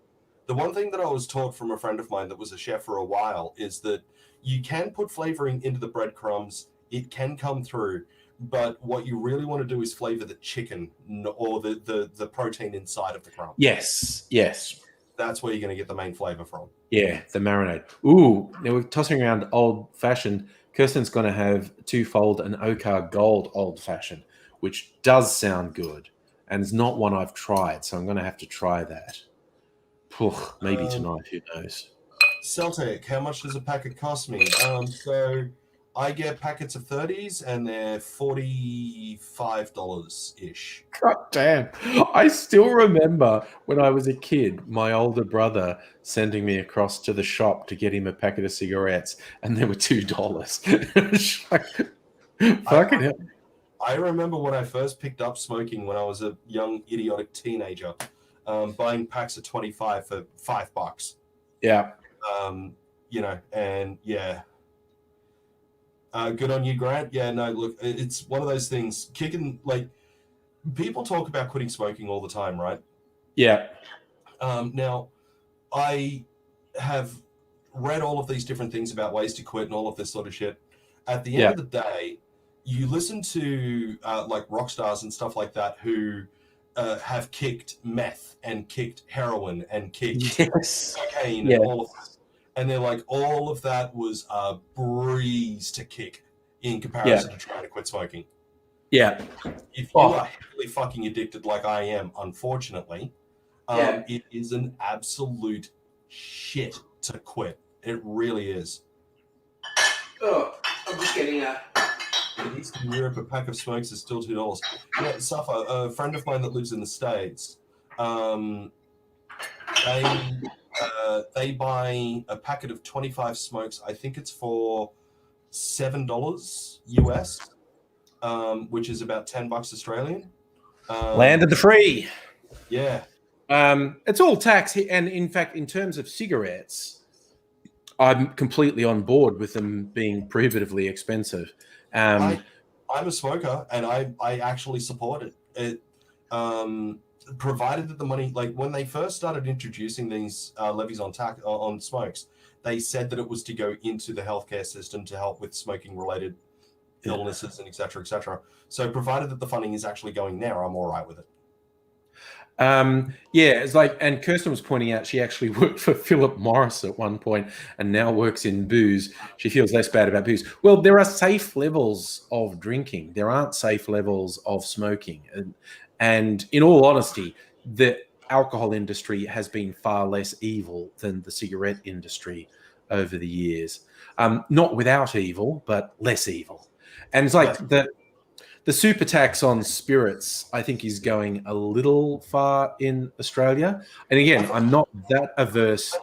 The one thing that I was taught from a friend of mine that was a chef for a while is that you can put flavoring into the breadcrumbs. It can come through. But what you really want to do is flavor the chicken or the protein inside of the crumb. Yes. That's where you're going to get the main flavor from. Yeah, the marinade. Now we're tossing around old-fashioned. Kirsten's going to have twofold an Okar Gold old-fashioned, which does sound good. And it's not one I've tried, so I'm going to have to try that. Maybe tonight, who knows? Celtic, how much does a packet cost me? So I get packets of 30s, and they're $45-ish. God damn. I still remember when I was a kid, my older brother sending me across to the shop to get him a packet of cigarettes, and they were $2. Fucking hell. I remember when I first picked up smoking when I was a young, idiotic teenager, buying packs of 25 for $5. Yeah. Good on you, Grant. Yeah, no, look, it's one of those things. Kicking, like, people talk about quitting smoking all the time, right? Yeah. Now, I have read all of these different things about ways to quit and all of this sort of shit. At the end of the day, you listen to like rock stars and stuff like that who have kicked meth and kicked heroin and kicked cocaine and all of that. And they're like, all of that was a breeze to kick in comparison to trying to quit smoking. Yeah. If you are heavily fucking addicted like I am, unfortunately, it is an absolute shit to quit. It really is. Oh, I'm just getting a... In Eastern Europe, a pack of smokes is still $2. Yeah, Safa, a friend of mine that lives in the States, they buy a packet of 25 smokes. I think it's for $7 US, which is about $10 Australian. Land of the free. Yeah. It's all tax. And in fact, in terms of cigarettes, I'm completely on board with them being prohibitively expensive. I'm a smoker, and I actually support it. Provided that the money, like when they first started introducing these levies on smokes, they said that it was to go into the healthcare system to help with smoking-related illnesses and et cetera. So provided that the funding is actually going there, I'm all right with it. It's like, and Kirsten was pointing out she actually worked for Philip Morris at one point and now works in booze. She feels less bad about booze. Well, there are safe levels of drinking. There aren't safe levels of smoking. And in all honesty, the alcohol industry has been far less evil than the cigarette industry over the years. Not without evil, but less evil. And it's like the super tax on spirits, I think, is going a little far in Australia. And again, I'm not that averse.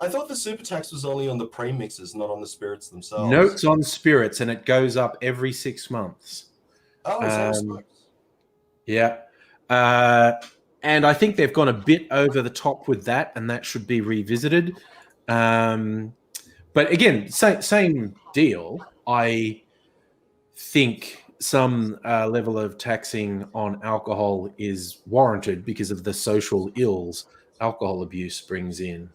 I thought the super tax was only on the premixes, not on the spirits themselves. Notes on spirits, and it goes up every 6 months. Oh, is that yeah. And I think they've gone a bit over the top with that, and that should be revisited. But again, same deal. I think some level of taxing on alcohol is warranted because of the social ills alcohol abuse brings in.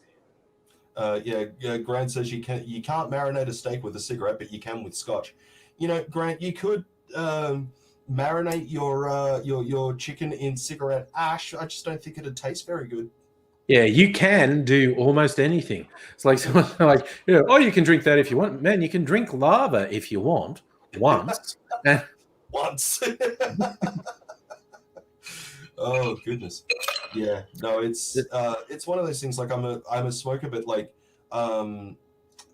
Grant says you can't marinate a steak with a cigarette, but you can with scotch. You know, Grant, you could marinate your chicken in cigarette ash. I just don't think it'd taste very good. Yeah, you can do almost anything. It's like someone like, you can drink that if you want. Man, you can drink lava if you want once. Once. Oh goodness. Yeah. No, it's one of those things. Like I'm a smoker, but like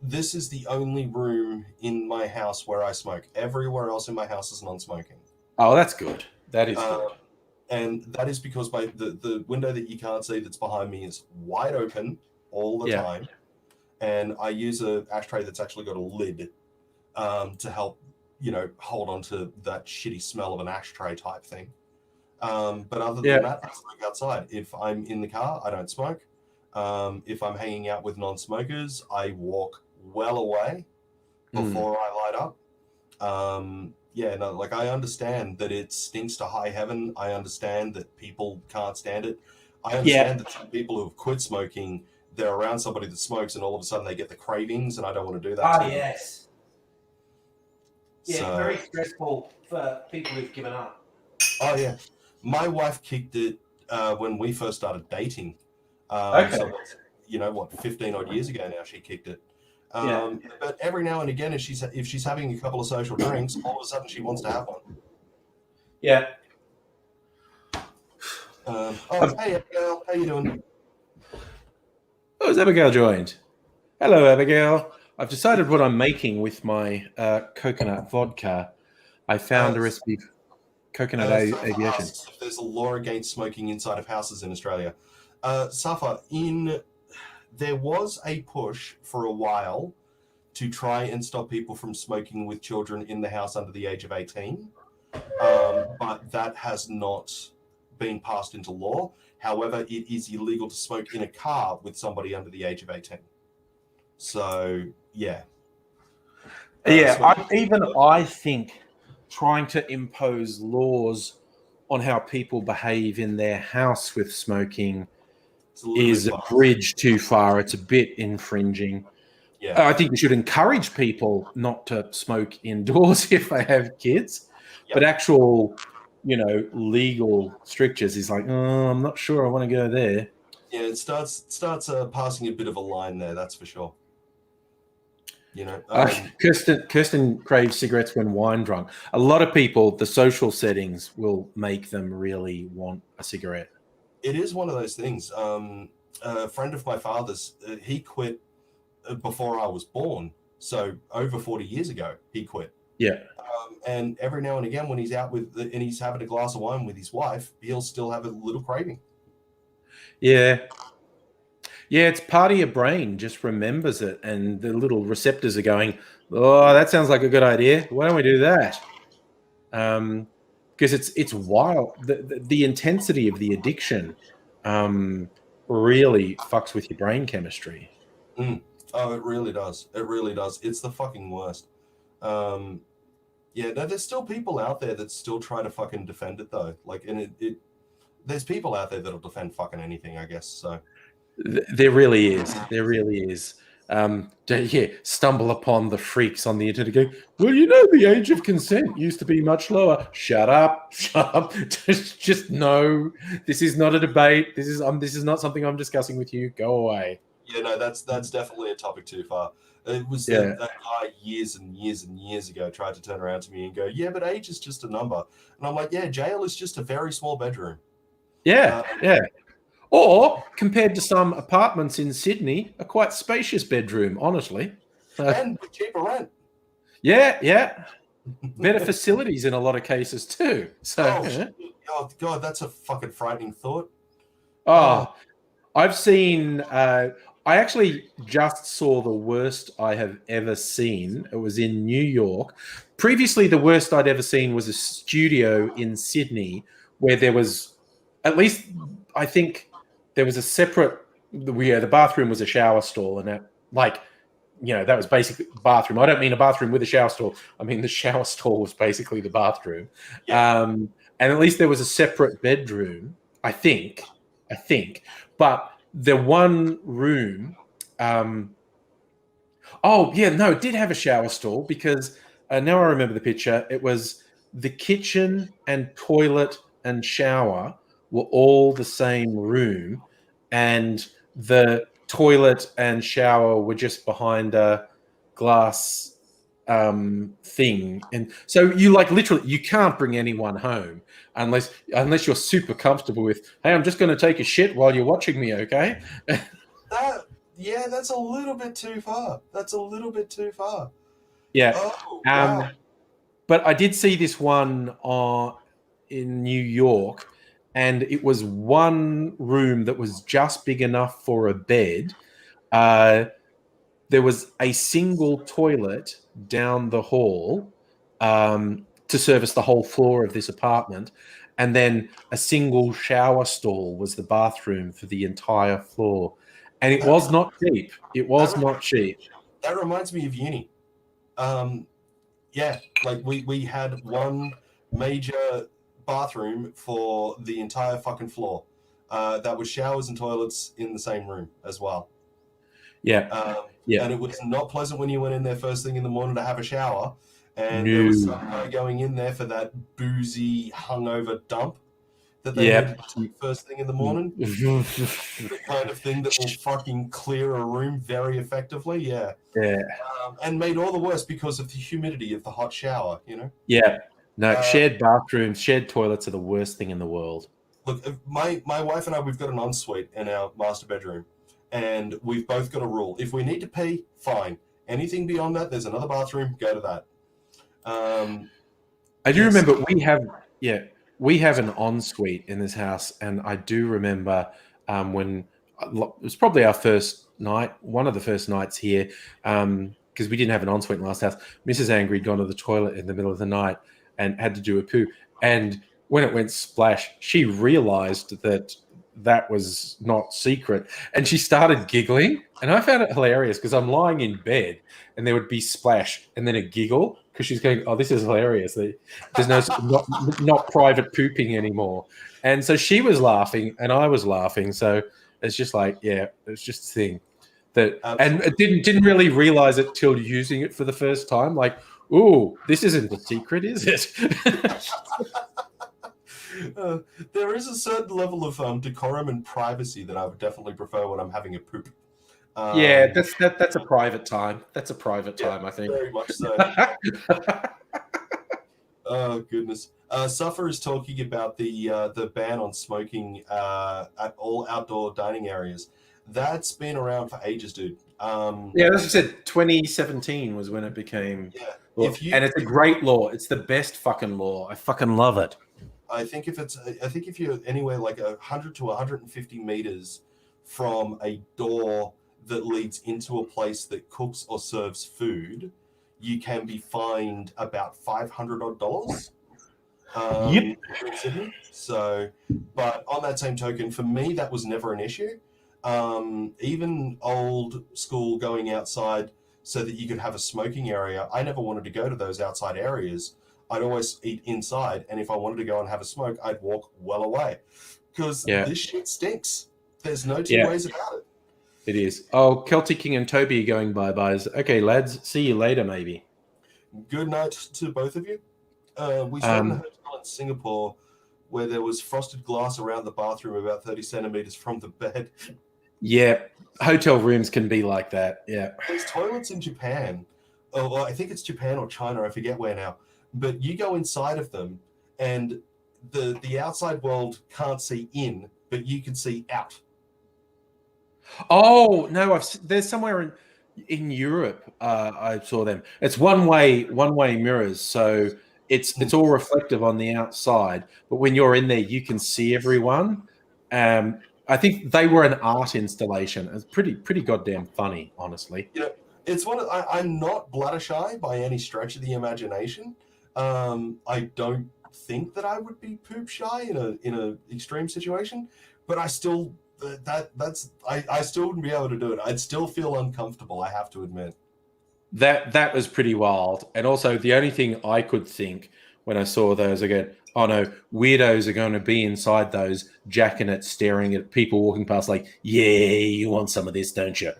this is the only room in my house where I smoke. Everywhere else in my house is non-smoking. Oh, that's good. That is good. And that is because the window that you can't see that's behind me is wide open all the time. And I use a ashtray that's actually got a lid to help, hold on to that shitty smell of an ashtray type thing. But other than that, I smoke outside. If I'm in the car, I don't smoke. If I'm hanging out with non-smokers, I walk well away before I light up. I understand that it stinks to high heaven. I understand that people can't stand it. I understand that some people who have quit smoking, they're around somebody that smokes and all of a sudden they get the cravings, and I don't want to do that. Oh, yes. Yeah, so, very stressful for people who've given up. Oh, yeah. My wife kicked it when we first started dating. So, 15 odd years ago now she kicked it. But every now and again, if she's having a couple of social drinks, all of a sudden she wants to have one. Yeah. Hey Abigail, how you doing? Oh, is Abigail joined? Hello, Abigail. I've decided what I'm making with my coconut vodka. I found a recipe for coconut aviation. If there's a law against smoking inside of houses in Australia. Safa, there was a push for a while to try and stop people from smoking with children in the house under the age of 18. But that has not been passed into law. However, it is illegal to smoke in a car with somebody under the age of 18. So, yeah. I think trying to impose laws on how people behave in their house with smoking is a bridge too far. It's a bit infringing. Yeah. I think we should encourage people not to smoke indoors if they have kids, but actual, legal strictures is like, oh, I'm not sure I want to go there. Yeah, it starts passing a bit of a line there, that's for sure. Kirsten craves cigarettes when wine drunk. A lot of people, the social settings will make them really want a cigarette. It is one of those things. A friend of my father's, he quit before I was born. So over 40 years ago, he quit. Yeah. And every now and again, when he's out and he's having a glass of wine with his wife, he'll still have a little craving. Yeah. Yeah, it's part of your brain just remembers it, and the little receptors are going, oh, that sounds like a good idea. Why don't we do that? Because it's wild. The intensity of the addiction really fucks with your brain chemistry. Oh, it really does. It really does. It's the fucking worst. There's still people out there that still try to fucking defend it, though. Like, and there's people out there that'll defend fucking anything, I guess. So there really is. There really is. Stumble upon the freaks on the internet going, well, the age of consent used to be much lower. Shut up. just no, this is not a debate. This is not something I'm discussing with you. Go away. Yeah, no, that's definitely a topic too far. It was that guy years and years and years ago tried to turn around to me and go, yeah, but age is just a number. And I'm like, yeah, jail is just a very small bedroom. Yeah. Or, compared to some apartments in Sydney, a quite spacious bedroom, honestly. And cheaper rent. Yeah. Better facilities in a lot of cases too. So, oh God, that's a fucking frightening thought. I've seen... I actually just saw the worst I have ever seen. It was in New York. Previously, the worst I'd ever seen was a studio in Sydney where there was, at least, I think... there was a separate, the bathroom was a shower stall, and that was basically the bathroom. I don't mean a bathroom with a shower stall. I mean the shower stall was basically the bathroom. Yeah. And at least there was a separate bedroom, I think. But the one room, it did have a shower stall because now I remember the picture. It was the kitchen and toilet and shower were all the same room, and the toilet and shower were just behind a glass thing. And so you literally, you can't bring anyone home unless you're super comfortable with, hey, I'm just going to take a shit while you're watching me, okay? That's a little bit too far. Yeah. Oh, wow. But I did see this one in New York, and it was one room that was just big enough for a bed. There was a single toilet down the hall to service the whole floor of this apartment, and then a single shower stall was the bathroom for the entire floor. And it was not cheap. That reminds me of uni. We had one major bathroom for the entire fucking floor. That was showers and toilets in the same room as well. Yeah. And it was not pleasant when you went in there first thing in the morning to have a shower, and there was some guy going in there for that boozy hungover dump that they needed to do first thing in the morning. The kind of thing that will fucking clear a room very effectively. Yeah. And made all the worse because of the humidity of the hot shower, Yeah. No, shared bathrooms, shared toilets are the worst thing in the world. Look, my wife and I, we've got an ensuite in our master bedroom, and we've both got a rule. If we need to pee, fine. Anything beyond that, there's another bathroom, go to that. I do remember we have an ensuite in this house, and I do remember when it was probably our first night, one of the first nights here, because we didn't have an ensuite in the last house. Mrs. Angry had gone to the toilet in the middle of the night and had to do a poo. And when it went splash, she realized that that was not secret. And she started giggling, and I found it hilarious because I'm lying in bed and there would be splash and then a giggle because she's going, "Oh, this is hilarious. There's not private pooping anymore." And so she was laughing and I was laughing. So it's just like, yeah, it's just a thing that, and it didn't really realize it till using it for the first time. Like, ooh, this isn't a secret, is it? There is a certain level of decorum and privacy that I would definitely prefer when I'm having a poop. Yeah, that's a private time. That's a private time, I think. Very much so. Oh goodness. Suffer is talking about the ban on smoking at all outdoor dining areas. That's been around for ages, dude. Yeah, as you said, 2017 was when it became. Yeah. Law. And it's a great law. It's the best fucking law. I fucking love it. I think if you're anywhere like 100 to 150 meters from a door that leads into a place that cooks or serves food, you can be fined about $500 odd. Yep. In Sydney. So, but on that same token, for me, that was never an issue. Even old school going outside so that you could have a smoking area, I never wanted to go to those outside areas. I'd always eat inside, and if I wanted to go and have a smoke, I'd walk well away because this shit stinks. There's no two ways about it. It is. Oh, Celtic King and Toby are going bye-byes. Okay, lads, see you later, maybe. Good night to both of you. We stayed in a hotel in Singapore where there was frosted glass around the bathroom about 30 centimeters from the bed. Yeah, hotel rooms can be like that, yeah. There's toilets in Japan. Oh, I think it's Japan or China, I forget where now. But you go inside of them, and the outside world can't see in, but you can see out. Oh no! There's somewhere in Europe. I saw them. It's one-way mirrors, so it's all reflective on the outside. But when you're in there, you can see everyone. I think they were an art installation. It's pretty goddamn funny, honestly. You know, it's one. I'm not bladder shy by any stretch of the imagination. I don't think that I would be poop shy in a extreme situation, but I still I still wouldn't be able to do it. I'd still feel uncomfortable, I have to admit. That was pretty wild. And also the only thing I could think when I saw those again, oh no, weirdos are going to be inside those, jacking it, staring at people walking past like, yeah, you want some of this, don't you?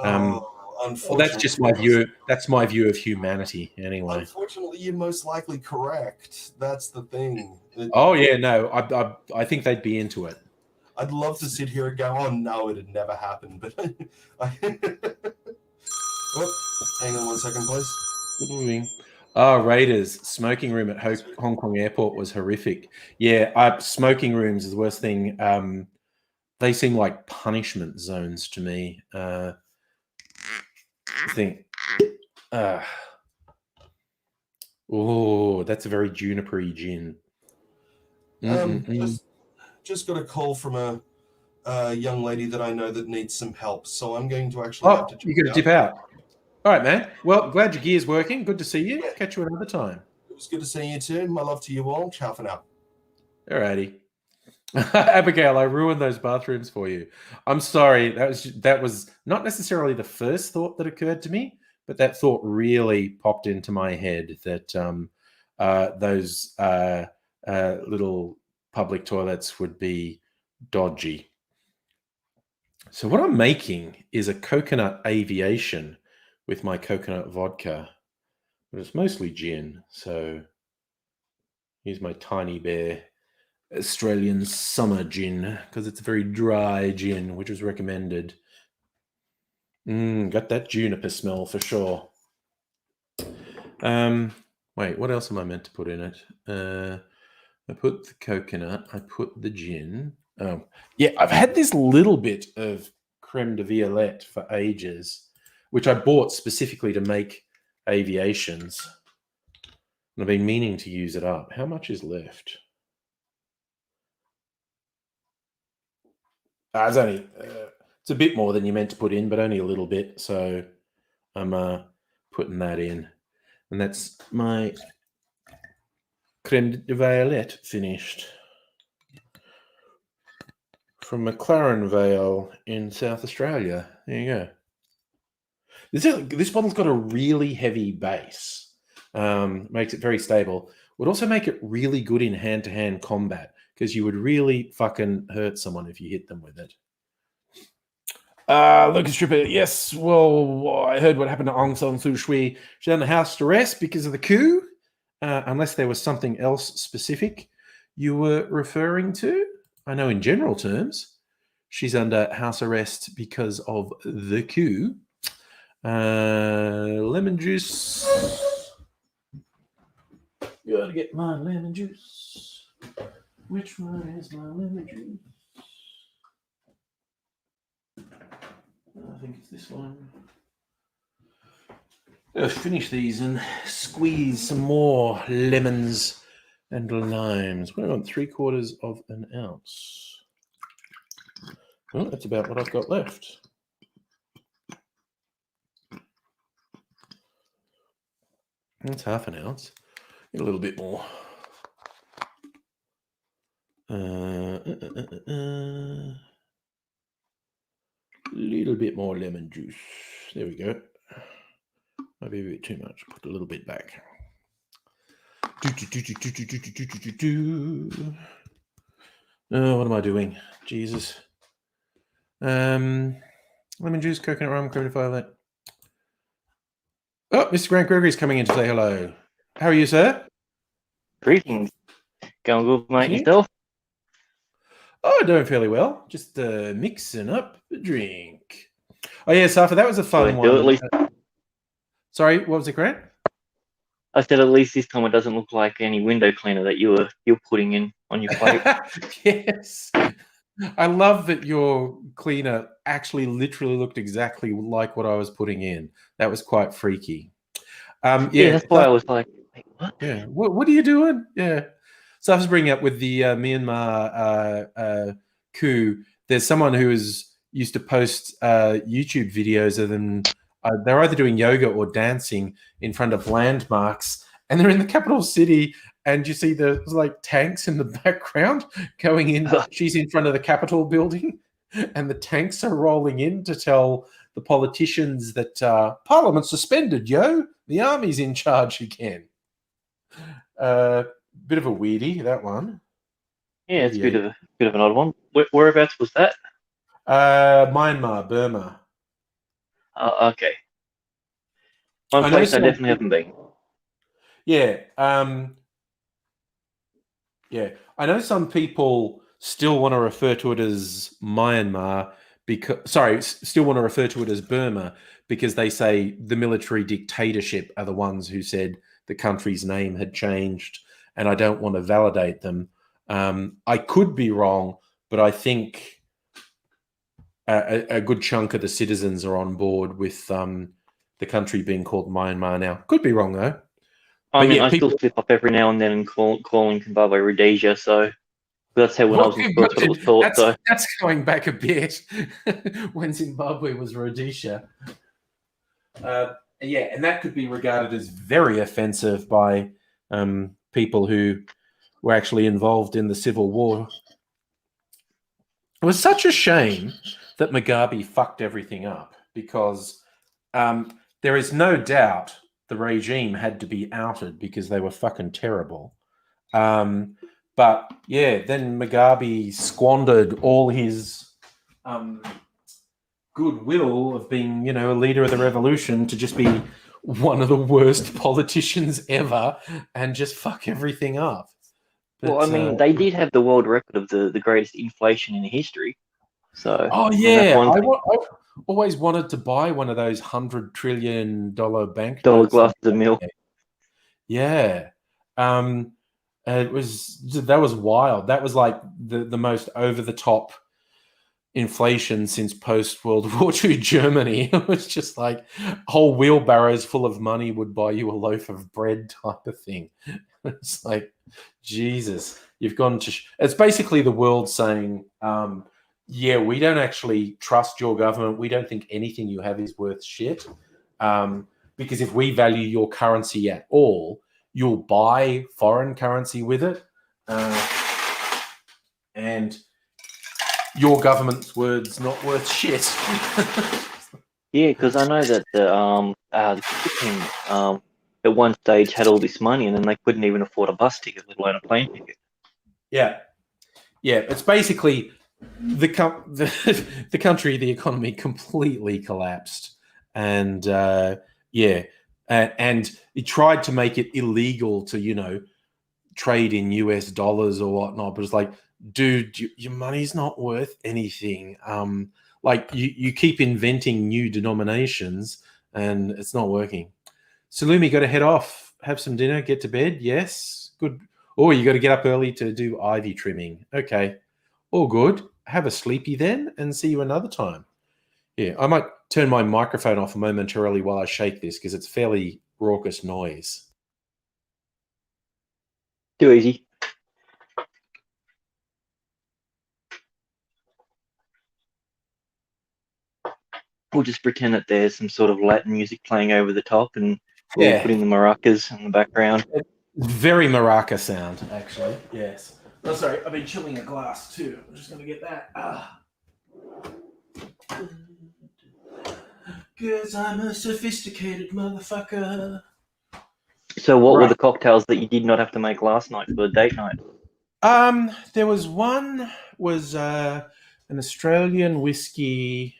Well, that's just my view. That's my view of humanity, anyway. Unfortunately, you're most likely correct. That's the thing. Oh yeah, no, I think they'd be into it. I'd love to sit here and go, "Oh no, it'd never happen." But hang on 1 second, please. Good morning. Raiders smoking room at Hong Kong Airport was horrific. Yeah, smoking rooms is the worst thing. They seem like punishment zones to me. I think, oh, that's a very junipery gin. Just got a call from a young lady that I know that needs some help, so I'm going to actually have to you got to dip out. All right, man. Well, glad your gear's working. Good to see you. Yeah. Catch you another time. It was good to see you too. My love to you all. Ciao for now. All righty. Abigail, I ruined those bathrooms for you. I'm sorry. That was not necessarily the first thought that occurred to me, but that thought really popped into my head that those little public toilets would be dodgy. So what I'm making is a coconut aviation with my coconut vodka, but it's mostly gin. So here's my Tiny Bear Australian summer gin because it's a very dry gin, which was recommended. Got that juniper smell for sure. Wait, what else am I meant to put in it? I put the coconut. I put the gin. Oh, yeah, I've had this little bit of creme de violette for ages, which I bought specifically to make aviations. And I've been meaning to use it up. How much is left? It's only it's a bit more than you meant to put in, but only a little bit. So I'm putting that in, and that's my creme de violette finished. from McLaren Vale in South Australia. There you go. This bottle's got a really heavy base. Makes it very stable. Would also make it really good in hand-to-hand combat because you would really fucking hurt someone if you hit them with it. Lucas Tripper, yes. Well, I heard what happened to Aung San Suu Kyi. She's under house arrest because of the coup, unless there was something else specific you were referring to. I know in general terms, she's under house arrest because of the coup. Lemon juice. Gotta get my lemon juice. Which one is my lemon juice? I think it's this one. Let's finish these and squeeze some more lemons and limes. What do I want? 3/4 of an ounce. Well, that's about what I've got left. That's half an ounce. Get a little bit more. Little bit more lemon juice. There we go. Might be a bit too much. Put a little bit back. Oh, what am I doing? Jesus. Lemon juice, coconut rum, creme de violet. Oh, Mr. Grant Gregory's coming in to say hello. How are you, sir? Greetings. Going good, mate. Yourself? Oh, doing fairly well. Just mixing up the drink. Oh, yeah, Safa, that was a fun one. At least... Sorry, what was it, Grant? I said at least this time it doesn't look like any window cleaner that you're putting in on your plate. Yes. I love that your cleaner actually literally looked exactly like what I was putting in. That was quite freaky. Yeah, that's why I was like, wait, what? Yeah, what are you doing? Yeah. So I was bringing up with the Myanmar coup, there's someone who used to post YouTube videos of them. They're either doing yoga or dancing in front of landmarks, and they're in the capital city, and you see there's like tanks in the background going in. She's in front of the Capitol building, and the tanks are rolling in to tell the politicians that Parliament's suspended, yo. The army's in charge again. Bit of a weirdy, that one. Yeah, it's a bit of an odd one. Whereabouts was that? Myanmar, Burma. Okay. One place I definitely haven't been. Yeah. Yeah. I know some people still want to refer to it as Myanmar still want to refer to it as Burma because they say the military dictatorship are the ones who said the country's name had changed, and I don't want to validate them. I could be wrong, but I think a good chunk of the citizens are on board with the country being called Myanmar now. Could be wrong, though. I still slip up every now and then and calling Zimbabwe Rhodesia, so that's how when I was in school, that's what it was taught. That's going back a bit when Zimbabwe was Rhodesia. Yeah, and that could be regarded as very offensive by people who were actually involved in the civil war. It was such a shame that Mugabe fucked everything up because there is no doubt the regime had to be outed because they were fucking terrible. But yeah, then Mugabe squandered all his goodwill of being, a leader of the revolution to just be one of the worst politicians ever and just fuck everything up. But, well, they did have the world record of the greatest inflation in history. So. Oh yeah, I always wanted to buy one of those $100 trillion bank dollar glasses of milk. Yeah, that was wild. That was like the most over the top inflation since post World War II Germany. It was just like whole wheelbarrows full of money would buy you a loaf of bread type of thing. It's like, Jesus, you've gone to. It's basically the world saying, yeah, we don't actually trust your government. We don't think anything you have is worth shit. Because if we value your currency at all, you'll buy foreign currency with it. And your government's words not worth shit. Yeah, because I know that the cricket team at one stage had all this money and then they couldn't even afford a bus ticket, let alone a plane ticket. Yeah, it's basically the country, the economy completely collapsed, and and he tried to make it illegal to trade in US dollars or whatnot, but it's like, dude, your money's not worth anything. Like you keep inventing new denominations, and it's not working. Salumi, got to head off, have some dinner, get to bed. Yes, good. Oh, you got to get up early to do ivy trimming. Okay, all good. Have a sleepy then, and see you another time. Yeah, I might turn my microphone off momentarily while I shake this because it's fairly raucous noise. Too easy. We'll just pretend that there's some sort of Latin music playing over the top, and we'll put in the maracas in the background. Very maraca sound, actually. Yes. Oh, sorry, I've been chilling a glass too. I'm just going to get that. Because I'm a sophisticated motherfucker. So what were the cocktails that you did not have to make last night for date night? There was one an Australian whiskey.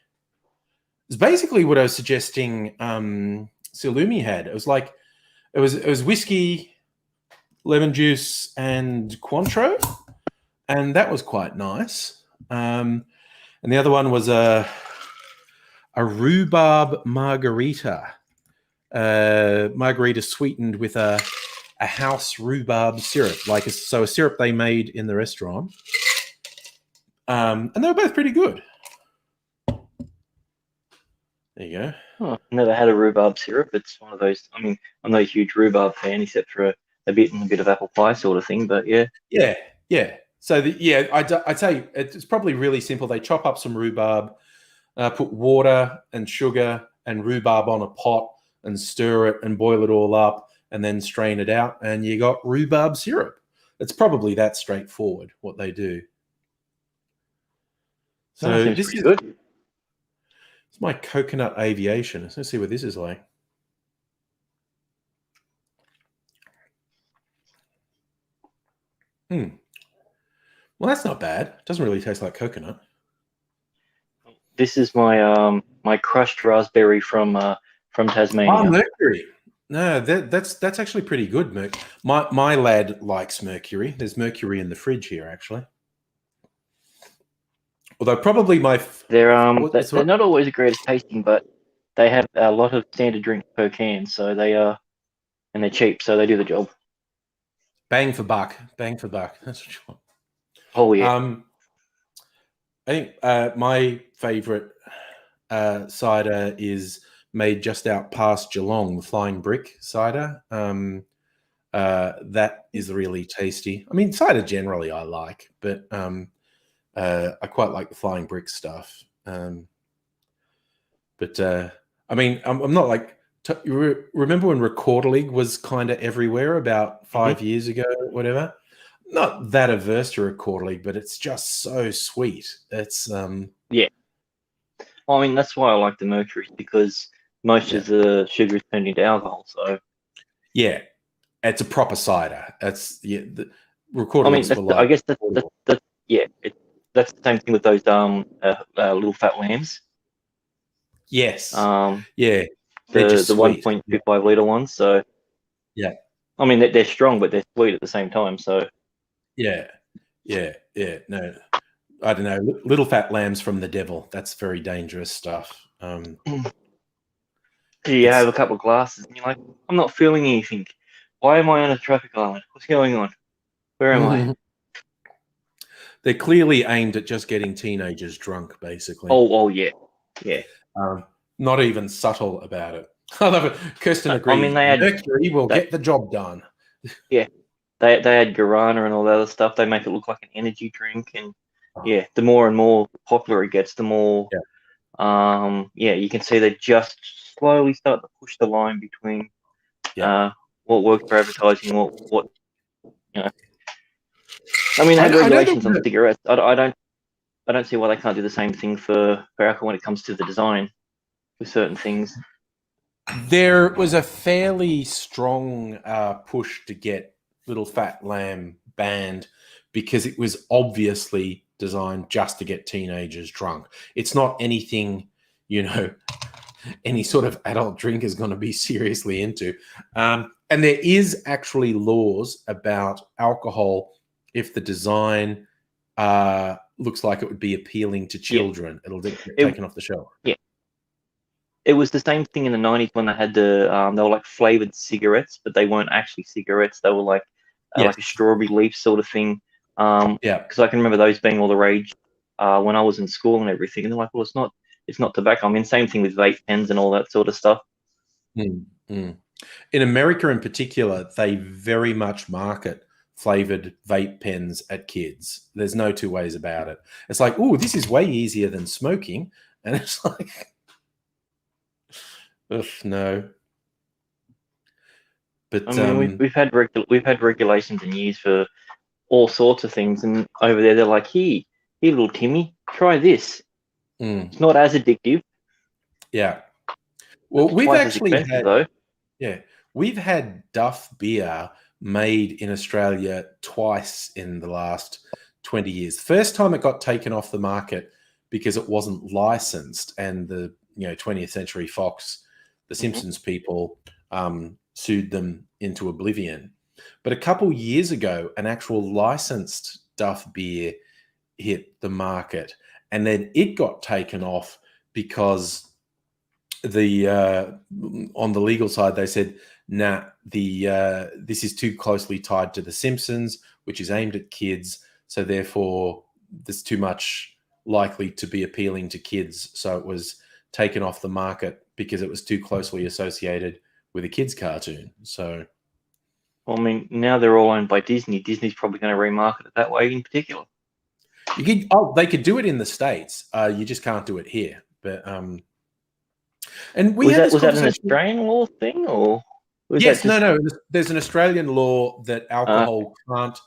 It's basically what I was suggesting Silumi had. It was like it was whiskey, lemon juice, and Cointreau, and that was quite nice. And the other one was a rhubarb margarita. Margarita sweetened with a house rhubarb syrup, a syrup they made in the restaurant. And they were both pretty good. There you go. Oh, I've never had a rhubarb syrup. It's one of those. I mean, I'm not a huge rhubarb fan, except for a bit of apple pie sort of thing. But yeah. So I'd say it's probably really simple. They chop up some rhubarb, put water and sugar and rhubarb on a pot and stir it and boil it all up and then strain it out, and you got rhubarb syrup. It's probably that straightforward what they do. So this is good. It's my coconut aviation. Let's see what this is like. Well, that's not bad. It doesn't really taste like coconut. This is my my crushed raspberry from Tasmania. Oh, Mercury. No, that's actually pretty good, Merc. My lad likes Mercury. There's Mercury in the fridge here, actually. Although probably they're not always the greatest tasting, but they have a lot of standard drinks per can, so they and they're cheap, so they do the job. Bang for buck. That's what you want. Oh yeah. I think my favourite cider is made just out past Geelong, the Flying Brick cider. That is really tasty. I mean, cider generally I like, but I quite like the Flying Brick stuff. I mean, I'm not like. Remember when Recorder League was kind of everywhere about 5 years ago, whatever? Not that averse to Recorder League, but it's just so sweet. It's yeah. Well, I mean, that's why I like the Mercury, because most of the sugar is turned into alcohol. So yeah, it's a proper cider. It's the Recorder I mean, League's for like, I guess that's that's the same thing with those little fat lambs. Yes. Yeah. The 1.25 litre ones. So yeah. I mean, they're strong, but they're sweet at the same time. So yeah. No, I don't know. Little fat lambs from the devil. That's very dangerous stuff. You have a couple of glasses, and you're like, I'm not feeling anything. Why am I on a traffic island? What's going on? Where am I? They're clearly aimed at just getting teenagers drunk, basically. Oh yeah. Not even subtle about it. I love it. Kirsten agrees. I mean, Mercury will get the job done. Yeah, they had guarana and all that other stuff. They make it look like an energy drink, and yeah, the more and more popular it gets, the more you can see they just slowly start to push the line between what works for advertising, what. I mean, they have regulations on cigarettes. I don't. I don't see why they can't do the same thing for alcohol when it comes to the design for certain things. There was a fairly strong push to get Little Fat Lamb banned because it was obviously designed just to get teenagers drunk. It's not anything, any sort of adult drink is going to be seriously into. And there is actually laws about alcohol if the design looks like it would be appealing to children. It'll get taken off the shelf. Yeah. It was the same thing in the 90s when they had they were like flavored cigarettes, but they weren't actually cigarettes. They were like like a strawberry leaf sort of thing. Because I can remember those being all the rage when I was in school and everything. And they're like, well, it's not tobacco. I mean, same thing with vape pens and all that sort of stuff. In America in particular, they very much market flavored vape pens at kids. There's no two ways about it. It's like, oh, this is way easier than smoking. And it's like, ugh, no. But I mean, we've had regulations in years for all sorts of things, and over there they're like, here, little Timmy, try this. It's not as addictive. Yeah. Well, we've actually had we've had Duff beer made in Australia twice in the last 20 years. First time it got taken off the market because it wasn't licensed, and the 20th Century Fox, the Simpsons people, sued them into oblivion. But a couple years ago, an actual licensed Duff beer hit the market, and then it got taken off because the on the legal side they said, nah, this is too closely tied to The Simpsons, which is aimed at kids, so therefore there's too much likely to be appealing to kids. So it was taken off the market because it was too closely associated with a kids cartoon. So, well, I mean, now they're all owned by Disney. Disney's probably going to remarket it that way in particular. They could do it in the States. You just can't do it here. But and was that an Australian law thing, or yes, no. There's an Australian law that alcohol can't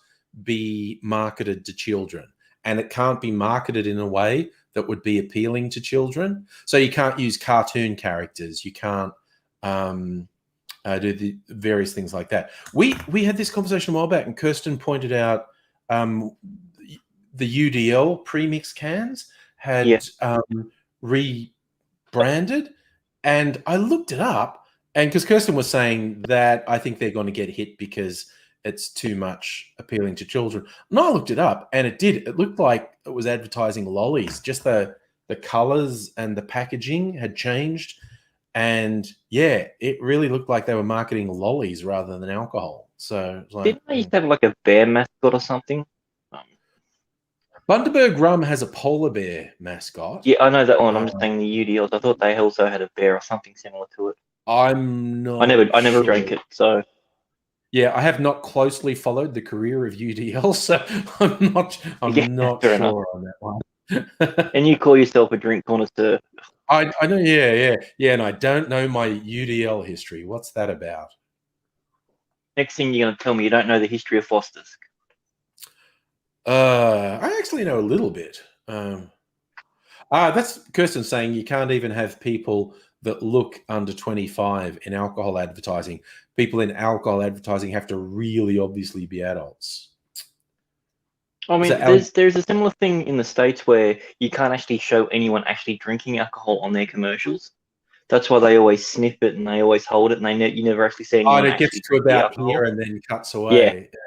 be marketed to children, and it can't be marketed in a way that would be appealing to children. So you can't use cartoon characters. You can't do the various things like that. We had this conversation a while back, and Kirsten pointed out the UDL premix cans had rebranded, and I looked it up, and because Kirsten was saying that I think they're going to get hit because it's too much appealing to children. And I looked it up, and it did. It looked like it was advertising lollies. Just the colors and the packaging had changed. And yeah, it really looked like they were marketing lollies rather than alcohol. So like, didn't they used to have like a bear mascot or something? Bundaberg Rum has a polar bear mascot. Yeah, I know that one. I'm just saying the UDLs. I thought they also had a bear or something similar to it. I'm not. I never drank it, so. Yeah, I have not closely followed the career of UDL, so I'm not sure on that one. And you call yourself a drink connoisseur. I know, yeah, and I don't know my UDL history. What's that about? Next thing you're going to tell me you don't know the history of Foster's. I actually know a little bit. That's Kirsten saying you can't even have people that look under 25 in alcohol advertising. People in alcohol advertising have to really obviously be adults. I mean, there's a similar thing in the States where you can't actually show anyone actually drinking alcohol on their commercials. That's why they always sniff it and they always hold it, and you never actually see anyone. It gets to about here and then cuts away. Yeah.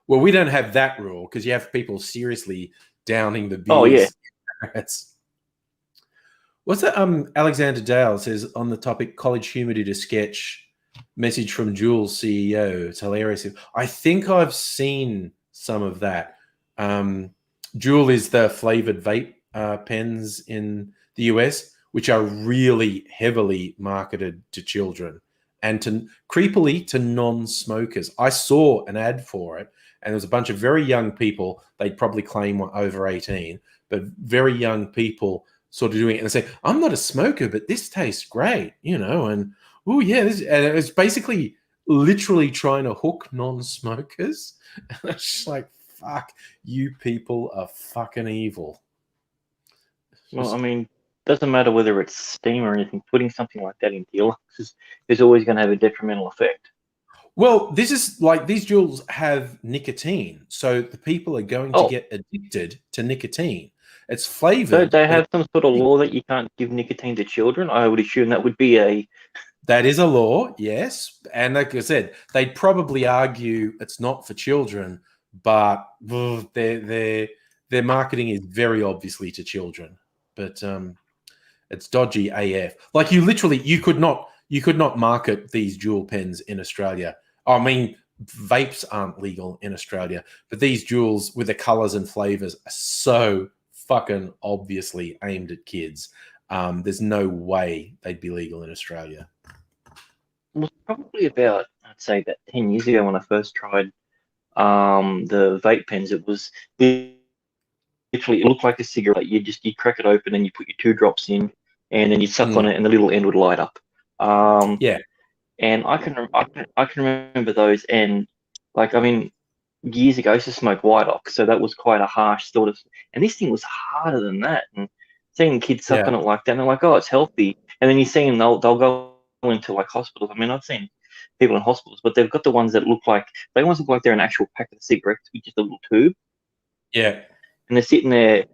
Well, we don't have that rule because you have people seriously downing the beers. Oh yeah. What's that? Alexander Dale says on the topic, college humor did a sketch. Message from Jules, CEO. It's hilarious. I think I've seen some of that. Juul is the flavored vape pens in the US, which are really heavily marketed to children and creepily to non-smokers. I saw an ad for it, and there was a bunch of very young people. They'd probably claim were over 18, but very young people sort of doing it. And they say, I'm not a smoker, but this tastes great, and oh yeah, and it was basically literally trying to hook non-smokers. And it's just like, fuck, you people are fucking evil. Well, I mean, doesn't matter whether it's steam or anything. Putting something like that into your lungs is always going to have a detrimental effect. Well, this is like these jewels have nicotine, so the people are going to get addicted to nicotine. It's flavored. Don't they have some sort of law that you can't give nicotine to children? I would assume that would be a. That is a law, yes. And like I said, they'd probably argue it's not for children, but their marketing is very obviously to children. But it's dodgy AF. Like you could not market these jewel pens in Australia. I mean, vapes aren't legal in Australia, but these jewels with the colors and flavors are so fucking obviously aimed at kids. There's no way they'd be legal in Australia. It was probably about, I'd say, about 10 years ago when I first tried the vape pens. It was literally, it looked like a cigarette. You crack it open and you put your 2 drops in, and then you suck on it, and the little end would light up. And I can remember those, and like, I mean, years ago I used to smoke White Ox, so that was quite a harsh sort of. And this thing was harder than that. And seeing kids suck on it like that, and they're like, "Oh, it's healthy." And then you see them, they'll go into like hospitals. I mean, I've seen people in hospitals, but they've got the ones that look like they're an actual pack of cigarettes with just a little tube. Yeah. And they're sitting there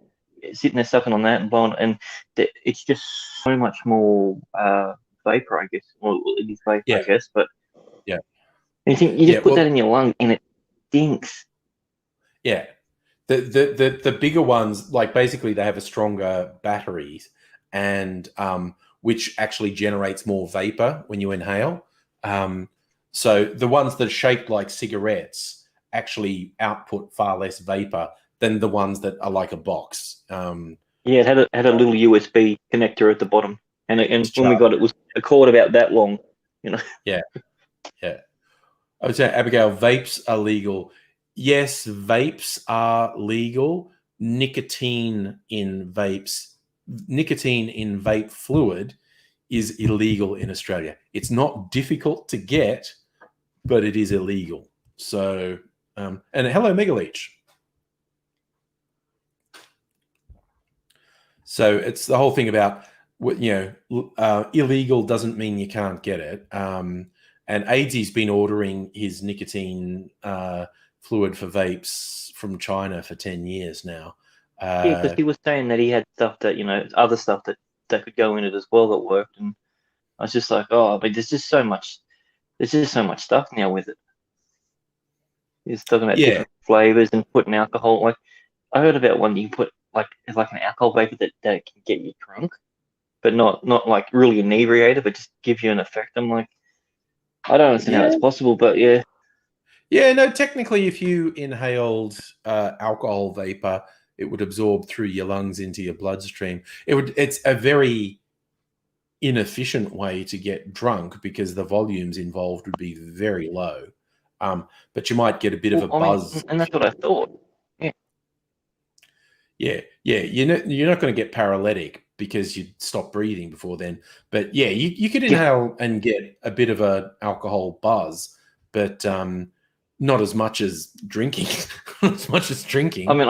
sucking on that and blowing, and it's just so much more vapor, I guess. Well, it is vapor, I guess, but you just put that in your lung and it stinks. Yeah. The bigger ones, like basically they have a stronger batteries, and which actually generates more vapor when you inhale. So the ones that are shaped like cigarettes actually output far less vapor than the ones that are like a box. It had a little USB connector at the bottom, and when we got it was a cord about that long, you know. Yeah. I would say, Abigail, vapes are legal. Yes, vapes are legal. Nicotine in vape fluid is illegal in Australia. It's not difficult to get, but it is illegal. So, and hello, Megaleech. So it's the whole thing about, illegal doesn't mean you can't get it. And AIDS's been ordering his nicotine fluid for vapes from China for 10 years now. Because he was saying that he had stuff that, other stuff that could go in it as well that worked. And I was just like, oh, but there's just so much stuff now with it. He's talking about different flavors and putting alcohol. Like, I heard about one you can put it's like an alcohol vapor that can get you drunk, but not like really inebriated, but just give you an effect. I'm like, I don't understand how that's possible, but yeah. Yeah, no, technically if you inhaled alcohol vapor, it would absorb through your lungs into your bloodstream. It's a very inefficient way to get drunk because the volumes involved would be very low. But you might get a bit of a buzz. And that's what I thought. Yeah. You're not going to get paralytic because you stop breathing before then. But yeah, you could inhale and get a bit of an alcohol buzz, but not as much as drinking. As much as drinking. I mean,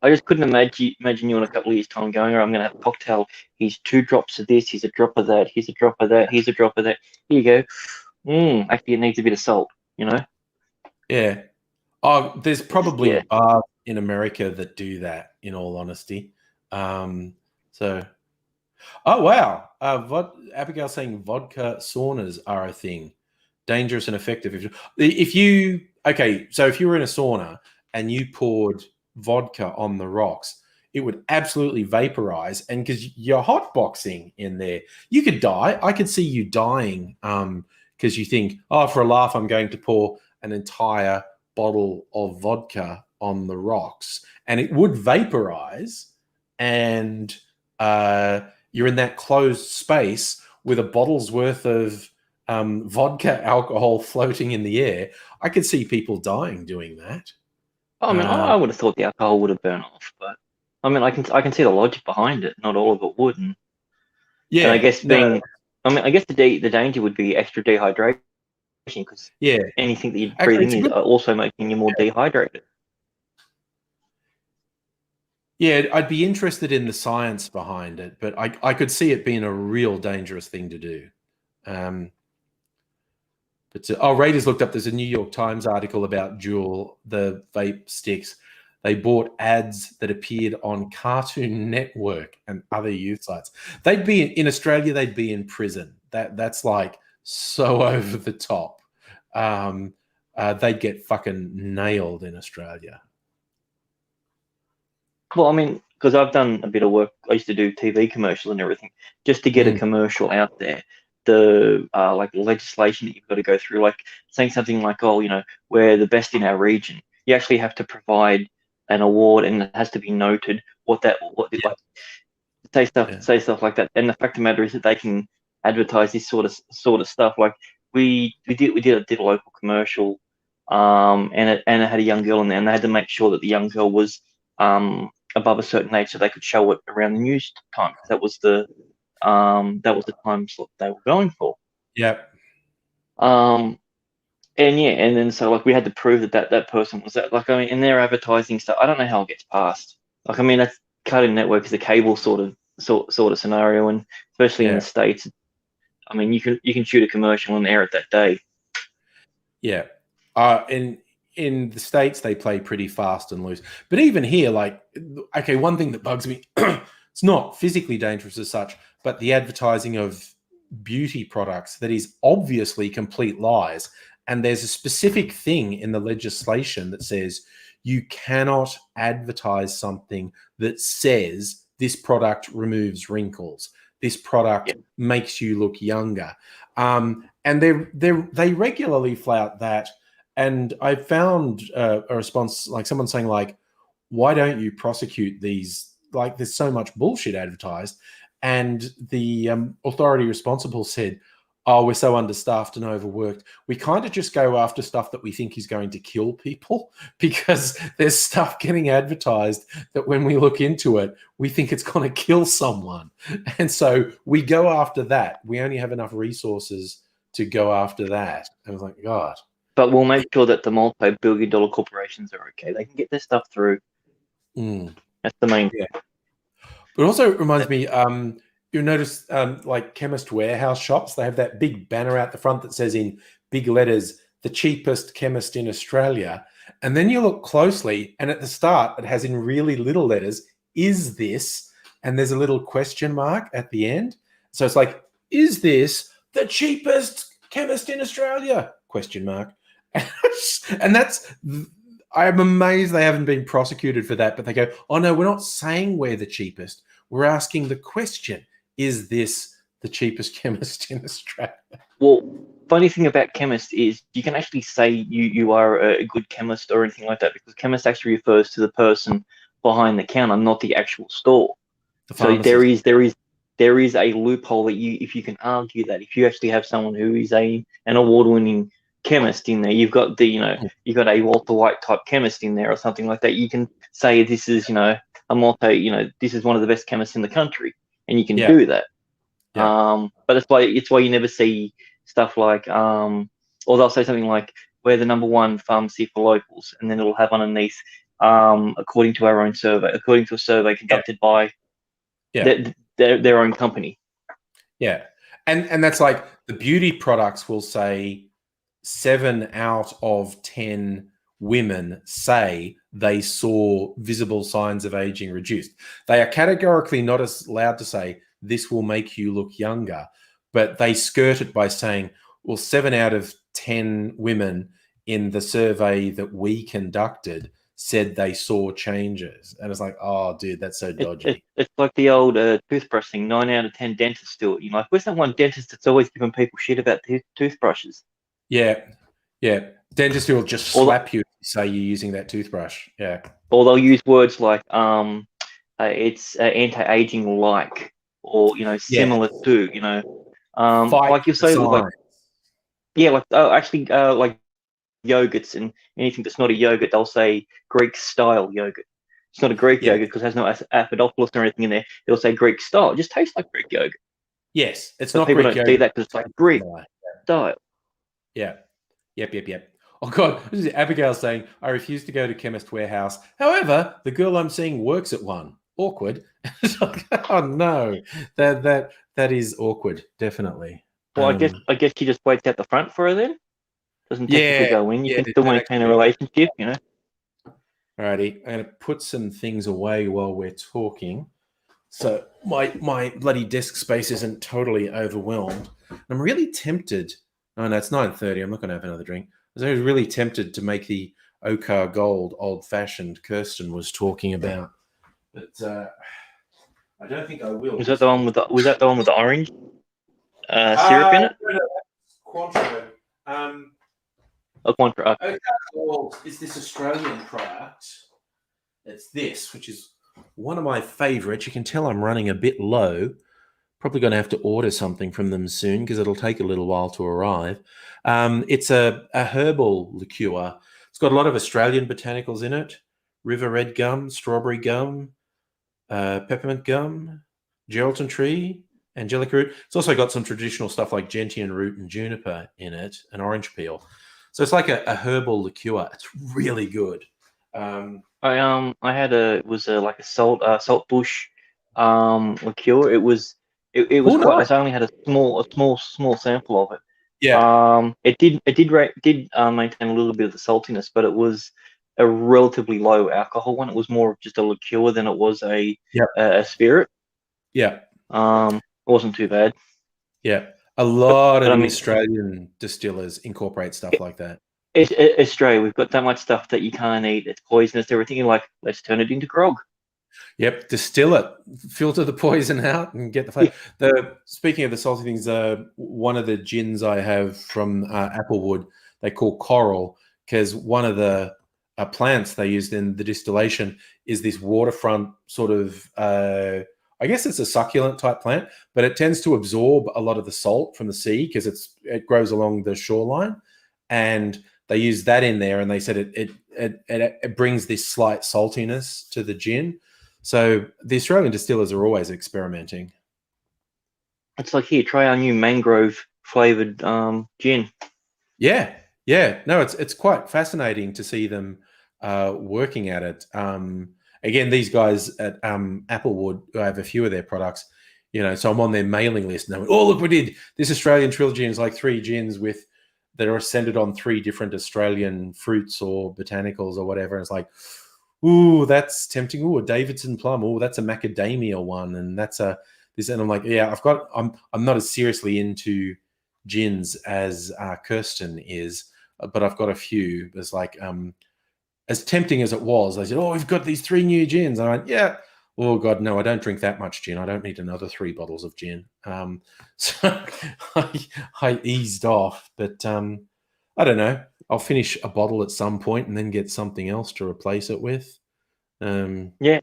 I just couldn't imagine you in a couple of years' time going, I'm going to have a cocktail. Here's 2 drops of this. Here's a drop of that. Here's a drop of that. Here's a drop of that. Here you go. Actually, it needs a bit of salt, Yeah. Oh, there's probably bars in America that do that, in all honesty. Oh, wow. Abigail's saying vodka saunas are a thing. Dangerous and effective. If you were in a sauna and you poured vodka on the rocks, it would absolutely vaporize. And because you're hotboxing in there, you could die. I could see you dying because you think, for a laugh, I'm going to pour an entire bottle of vodka on the rocks, and it would vaporize, and you're in that closed space with a bottle's worth of vodka alcohol floating in the air. I could see people dying doing that. I mean, I would have thought the alcohol would have burned off, but I mean, I can see the logic behind it. Not all of it would, and I guess I guess the danger would be extra dehydration because anything that you're breathing is also making you more dehydrated. Yeah, I'd be interested in the science behind it, but I could see it being a real dangerous thing to do. Raiders looked up. There's a New York Times article about Juul, the vape sticks. They bought ads that appeared on Cartoon Network and other youth sites. They'd be in Australia. They'd be in prison. That's like so over the top. They'd get fucking nailed in Australia. Well, I mean, because I've done a bit of work. I used to do TV commercials and everything, just to get a commercial out there. The like legislation that you've got to go through, like saying something like, "Oh, we're the best in our region." You actually have to provide an award, and it has to be noted like say stuff like that. And the fact of the matter is that they can advertise this sort of stuff. Like we did a local commercial, and it had a young girl in there, and they had to make sure that the young girl was above a certain age so they could show it around the news time. That was the time slot they were going for. Yep. And then so like we had to prove that person was that. Like, I mean, in their advertising stuff, I don't know how it gets past. Like, I mean, that's Cartoon Network is a cable sort of scenario, and especially in the States, I mean, you can shoot a commercial and air it that day. Yeah. In the States, they play pretty fast and loose. But even here, like, okay, one thing that bugs me, it's not physically dangerous as such, but the advertising of beauty products that is obviously complete lies. And there's a specific thing in the legislation that says you cannot advertise something that says this product removes wrinkles, this product makes you look younger. And they regularly flout that. And I found a response, like someone saying, like, why don't you prosecute these? Like, there's so much bullshit advertised. And the authority responsible said, oh, we're so understaffed and overworked. We kind of just go after stuff that we think is going to kill people, because there's stuff getting advertised that when we look into it, we think it's going to kill someone. And so we go after that. We only have enough resources to go after that. And I was like, God. But we'll make sure that the multi-billion-dollar corporations are okay. They can get their stuff through. That's the main thing. But also it reminds me, you'll notice like Chemist Warehouse shops, they have that big banner out the front that says in big letters, the cheapest chemist in Australia. And then you look closely, and at the start, it has in really little letters, is this? And there's a little question mark at the end. So it's like, is this the cheapest chemist in Australia? Question mark. And that's, I'm amazed they haven't been prosecuted for that, but they go, oh no, we're not saying we're the cheapest. We're asking the question, is this the cheapest chemist in Australia? Well, funny thing about chemist is you can actually say you are a good chemist or anything like that, because chemist actually refers to the person behind the counter, not the actual store. So there is a loophole that if you can argue that if you actually have someone who is an award-winning chemist in there, you've got you've got a Walter White type chemist in there or something like that. You can say this is this is one of the best chemists in the country, and you can do that. But it's why you never see stuff like or they'll say something like, we're the #1 pharmacy for locals, and then it'll have underneath according to a survey conducted by their own company. And that's like the beauty products will say 7 out of 10 women say they saw visible signs of aging reduced. They are categorically not allowed to say this will make you look younger, but they skirt it by saying, well, 7 out of 10 women in the survey that we conducted said they saw changes. And it's like, oh, dude, that's so dodgy. It's like the old toothbrush thing. 9 out of 10 dentists do it. You're like, where's that one dentist that's always giving people shit about toothbrushes? Yeah. Dentists will just slap you if you say you're using that toothbrush. Yeah. Or they'll use words like it's anti-aging like, or similar to, like you say, like like yogurts and anything that's not a yogurt, they'll say Greek style yogurt. It's not a Greek yogurt because it has no acidophilus or anything in there. They'll say Greek style. It just tastes like Greek yogurt. Yes, it's but not people Greek don't see that because it's like Greek style. Yeah. Yep. Oh God, this is Abigail saying, I refuse to go to Chemist Warehouse. However, the girl I'm seeing works at one. Awkward. Oh no. That is awkward, definitely. Well, I guess she just waits out the front for her then. Doesn't technically go in. You can still maintain a relationship, you know. Alrighty, I'm going to put some things away while we're talking, so my bloody desk space isn't totally overwhelmed. I'm really tempted. Oh no, it's 9:30. I'm not going to have another drink. I was really tempted to make the Ochre Gold old fashioned Kirsten was talking about, but I don't think I will. Was that the one with the orange syrup in it? Cointreau. A Cointreau. Ochre Gold is this Australian product. It's this, which is one of my favorites. You can tell I'm running a bit low. Probably going to have to order something from them soon because it'll take a little while to arrive. It's a herbal liqueur. It's got a lot of Australian botanicals in it. River red gum, strawberry gum, peppermint gum, Geraldton tree, angelica root. It's also got some traditional stuff like gentian root and juniper in it, and orange peel. So it's like a herbal liqueur. It's really good. I had like a salt bush liqueur. It was quite nice. I only had a small sample of it. Yeah. It did maintain a little bit of the saltiness, but it was a relatively low alcohol one. It was more of just a liqueur than it was a spirit. Yeah. It wasn't too bad. Yeah. A lot of Australian distillers incorporate stuff like that. Australia, we've got that much stuff that you can't eat. It's poisonous, everything. You're like, let's turn it into grog. Yep, distill it, filter the poison out, and get the flavor. Speaking of the salty things, one of the gins I have from Applewood, they call Coral, because one of the plants they used in the distillation is this waterfront sort of, I guess it's a succulent type plant, but it tends to absorb a lot of the salt from the sea because it grows along the shoreline, and they use that in there, and they said it brings this slight saltiness to the gin. So the Australian distillers are always experimenting. It's like, here, try our new mangrove flavored gin. Yeah. No, it's quite fascinating to see them working at it. Again, these guys at Applewood, I have a few of their products, so I'm on their mailing list. And they went, oh, look, we did this Australian trilogy. And it's like 3 gins that are centered on 3 different Australian fruits or botanicals or whatever. And it's like, ooh, that's tempting. Ooh, a Davidson plum. Ooh, that's a macadamia one, and that's this. And I'm like, yeah, I'm not as seriously into gins as Kirsten is, but I've got a few. There's like, as tempting as it was, they said, oh, we've got these 3 new gins. And I went, yeah. Oh God, no, I don't drink that much gin. I don't need another 3 bottles of gin. So I eased off, but I don't know. I'll finish a bottle at some point and then get something else to replace it with. Yeah,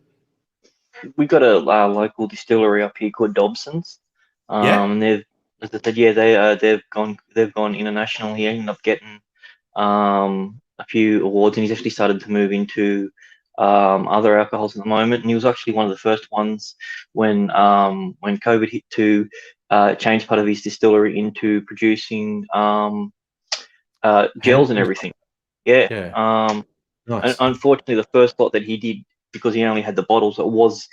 we got a local distillery up here called Dobson's. And they've, as I said, they've gone international here, ended up getting a few awards, and he's actually started to move into other alcohols at the moment. And he was actually one of the first ones when COVID hit to change part of his distillery into producing gels and everything. Yeah. Nice. And unfortunately, the first lot that he did, because he only had the bottles, it was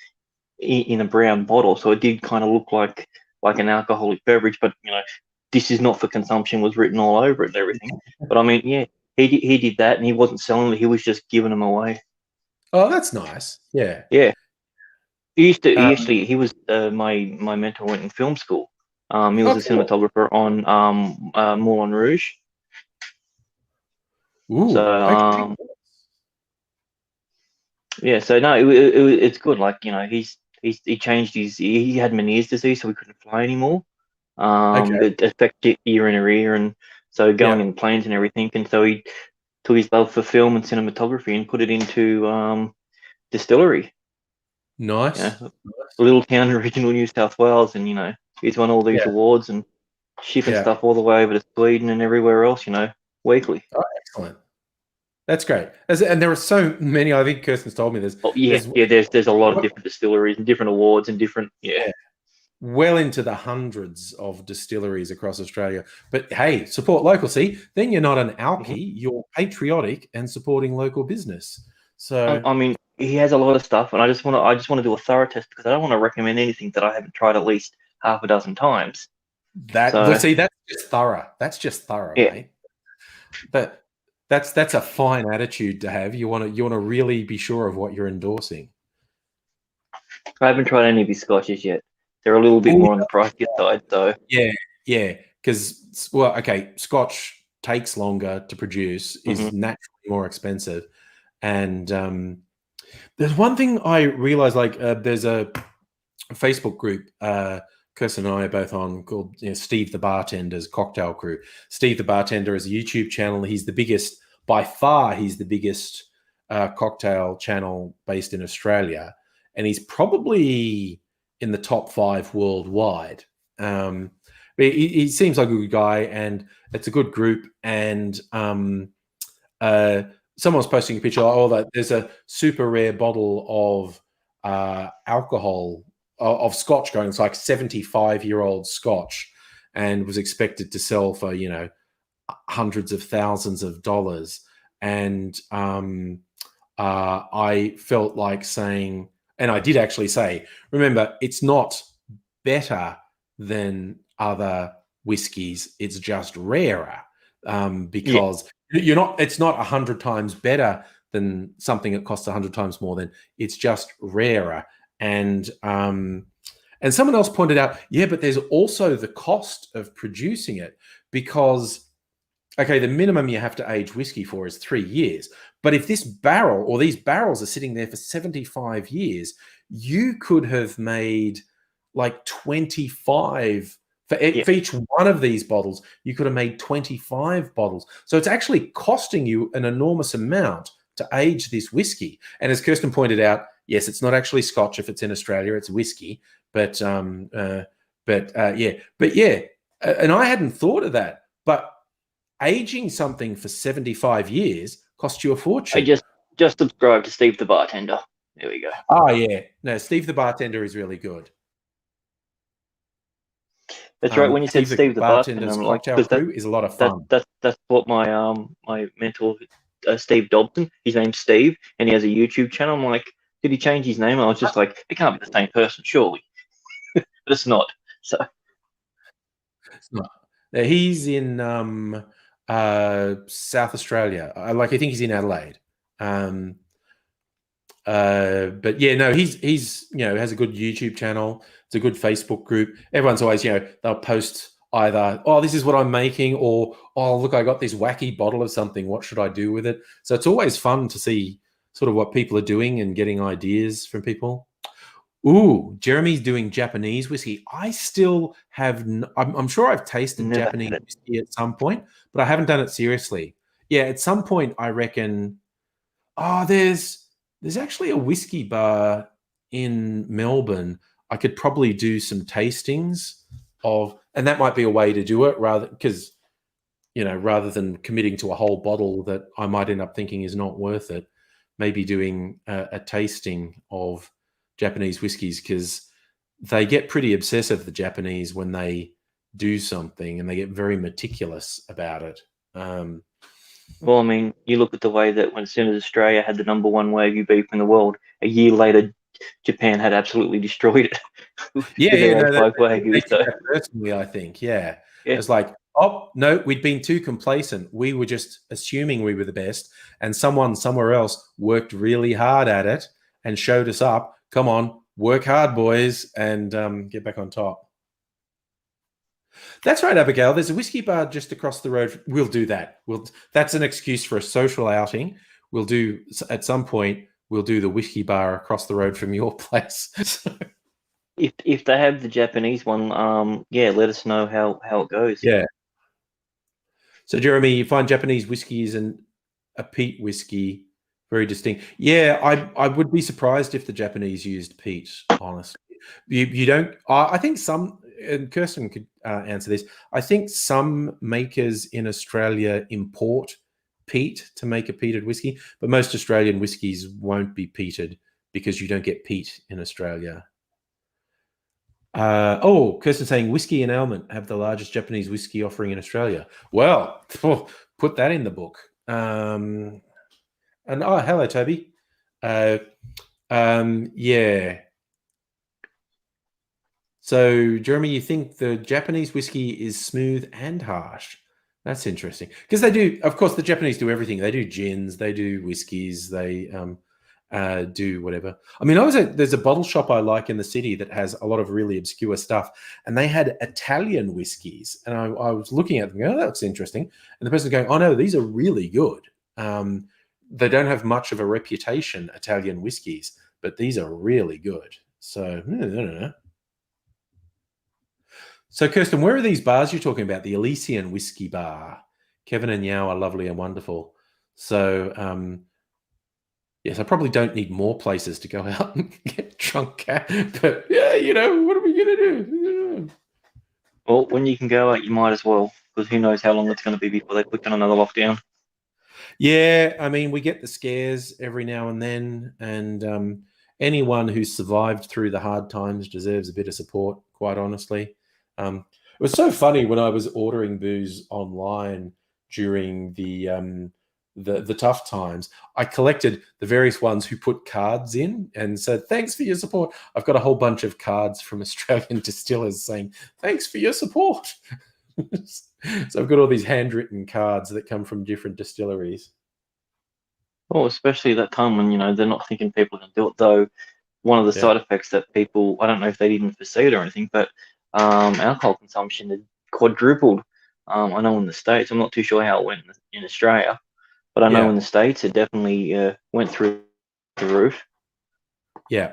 in a brown bottle, so it did kind of look like an alcoholic beverage. But this is not for consumption was written all over it and everything. But I mean, yeah, he did that, and he wasn't selling it; he was just giving them away. Oh, that's nice. Yeah. Yeah. He was my mentor in film school. He was a cinematographer on Moulin Rouge. Ooh. So yeah. So no, it's good. Like he changed he had Meniere's disease, so he couldn't fly anymore. It affected ear and ear, and so going in planes and everything. And so he took his love for film and cinematography and put it into distillery. Nice. A little town in regional New South Wales, and he's won all these awards and shipping stuff all the way over to Sweden and everywhere else, weekly. Oh, excellent. That's great. And there are so many. I think Kirsten's told me there's. There's a lot of different distilleries and different awards and different. Yeah. well into the hundreds of distilleries across Australia. But hey, support local. See, then you're not an alky, you're patriotic and supporting local business. So I mean, he has a lot of stuff, and I just want to do a thorough test because I don't want to recommend anything that I haven't tried at least half a dozen times. see, that's just thorough. That's just thorough, Yeah. mate. But that's a fine attitude to have. You want to really be sure of what you're endorsing. I haven't tried any of his scotches yet. They're a little bit more on the pricier side, though. Yeah, because okay, Scotch takes longer to produce, is naturally more expensive, and there's one thing I realized. Like, there's a Facebook group. Kirsten and I are both on, called Steve the Bartender's Cocktail Crew. Steve the Bartender is a YouTube channel. He's the biggest, by far, he's the biggest cocktail channel based in Australia, and he's probably in the top 5 worldwide. He seems like a good guy, and it's a good group. And someone's posting a picture. That there's a super rare bottle of alcohol of Scotch going. It's like 75-year-old Scotch, and was expected to sell for hundreds of thousands of dollars. And I felt like saying, and I did actually say, remember, it's not better than other whiskies, it's just rarer, because it's not 100 times better than something that costs 100 times more. Than it's just rarer. And someone else pointed out, but there's also the cost of producing it, because okay, the minimum you have to age whiskey for is 3 years. But if this barrel or these barrels are sitting there for 75 years, you could have made like 25 for each one of these bottles. You could have made 25 bottles. So it's actually costing you an enormous amount to age this whiskey. And as Kirsten pointed out, yes, it's not actually Scotch if it's in Australia, it's whiskey. And I hadn't thought of that. But aging something for 75 years costs you a fortune. I just subscribe to Steve the Bartender. There we go. Oh, yeah. No, Steve the Bartender is really good. That's right. When you said Steve the Bartender, I'm like, Crew is a lot of fun. That's what my my mentor, Steve Dobson, his name's Steve, and he has a YouTube channel. I'm like, did he change his name? I was just like, it can't be the same person, surely. But it's not. So it's not. He's in South Australia. I think he's in Adelaide. But yeah, no, he's has a good YouTube channel. It's a good Facebook group. Everyone's always, they'll post either, oh, this is what I'm making, or, oh, look, I got this wacky bottle of something. What should I do with it? So it's always fun to see sort of what people are doing and getting ideas from people. Ooh, Jeremy's doing Japanese whiskey. I still have, I'm sure I've tasted Japanese whiskey at some point, but I haven't done it seriously. Yeah, at some point, I reckon, there's actually a whiskey bar in Melbourne. I could probably do some tastings of, and that might be a way to do it rather than committing to a whole bottle that I might end up thinking is not worth it. Maybe doing a tasting of Japanese whiskies, because they get pretty obsessive, the Japanese, when they do something, and they get very meticulous about it. Well, I mean, you look at the way that as soon as Australia had the #1 Wagyu beef in the world, a year later, Japan had absolutely destroyed it. Personally, I think, it's like, oh, no, we'd been too complacent. We were just assuming we were the best, and someone somewhere else worked really hard at it and showed us up. Come on, work hard, boys, and get back on top. That's right, Abigail. There's a whiskey bar just across the road. We'll do that. That's an excuse for a social outing. At some point, we'll do the whiskey bar across the road from your place. If they have the Japanese one, let us know how it goes. Yeah. So, Jeremy, you find Japanese whiskey is a peat whiskey, very distinct. Yeah, I would be surprised if the Japanese used peat, honestly. You don't. I think some, and Kirsten could answer this. I think some makers in Australia import peat to make a peated whiskey, but most Australian whiskies won't be peated because you don't get peat in Australia. Kirsten saying whiskey and Almond have the largest Japanese whiskey offering in Australia. Well, put that in the book. And hello, Toby. Yeah. So, Jeremy, you think the Japanese whiskey is smooth and harsh? That's interesting because they do. Of course, the Japanese do everything. They do gins, they do whiskeys, they do whatever. I mean, there's a bottle shop I like in the city that has a lot of really obscure stuff, and they had Italian whiskeys, and I was looking at them, going, oh, that looks interesting. And the person going, oh no, these are really good. They don't have much of a reputation, Italian whiskeys, but these are really good. So I don't know. So, Kirsten, where are these bars you're talking about? The Elysian Whiskey Bar. Kevin and Yao are lovely and wonderful. So, yes, I probably don't need more places to go out and get drunk at. But, yeah, what are we going to do? Well, when you can go out, you might as well, because who knows how long it's going to be before they put down another lockdown. Yeah, I mean, we get the scares every now and then, and anyone who's survived through the hard times deserves a bit of support, quite honestly. It was so funny when I was ordering booze online during the tough times. I collected the various ones who put cards in and said, thanks for your support. I've got a whole bunch of cards from Australian distillers saying, thanks for your support. So I've got all these handwritten cards that come from different distilleries. Well, especially that time when, they're not thinking people can do it, though. One of the side effects that people, I don't know if they didn't foresee it or anything, but alcohol consumption had quadrupled. I know in the States, I'm not too sure how it went in Australia, but I know in the States it definitely went through the roof. Yeah.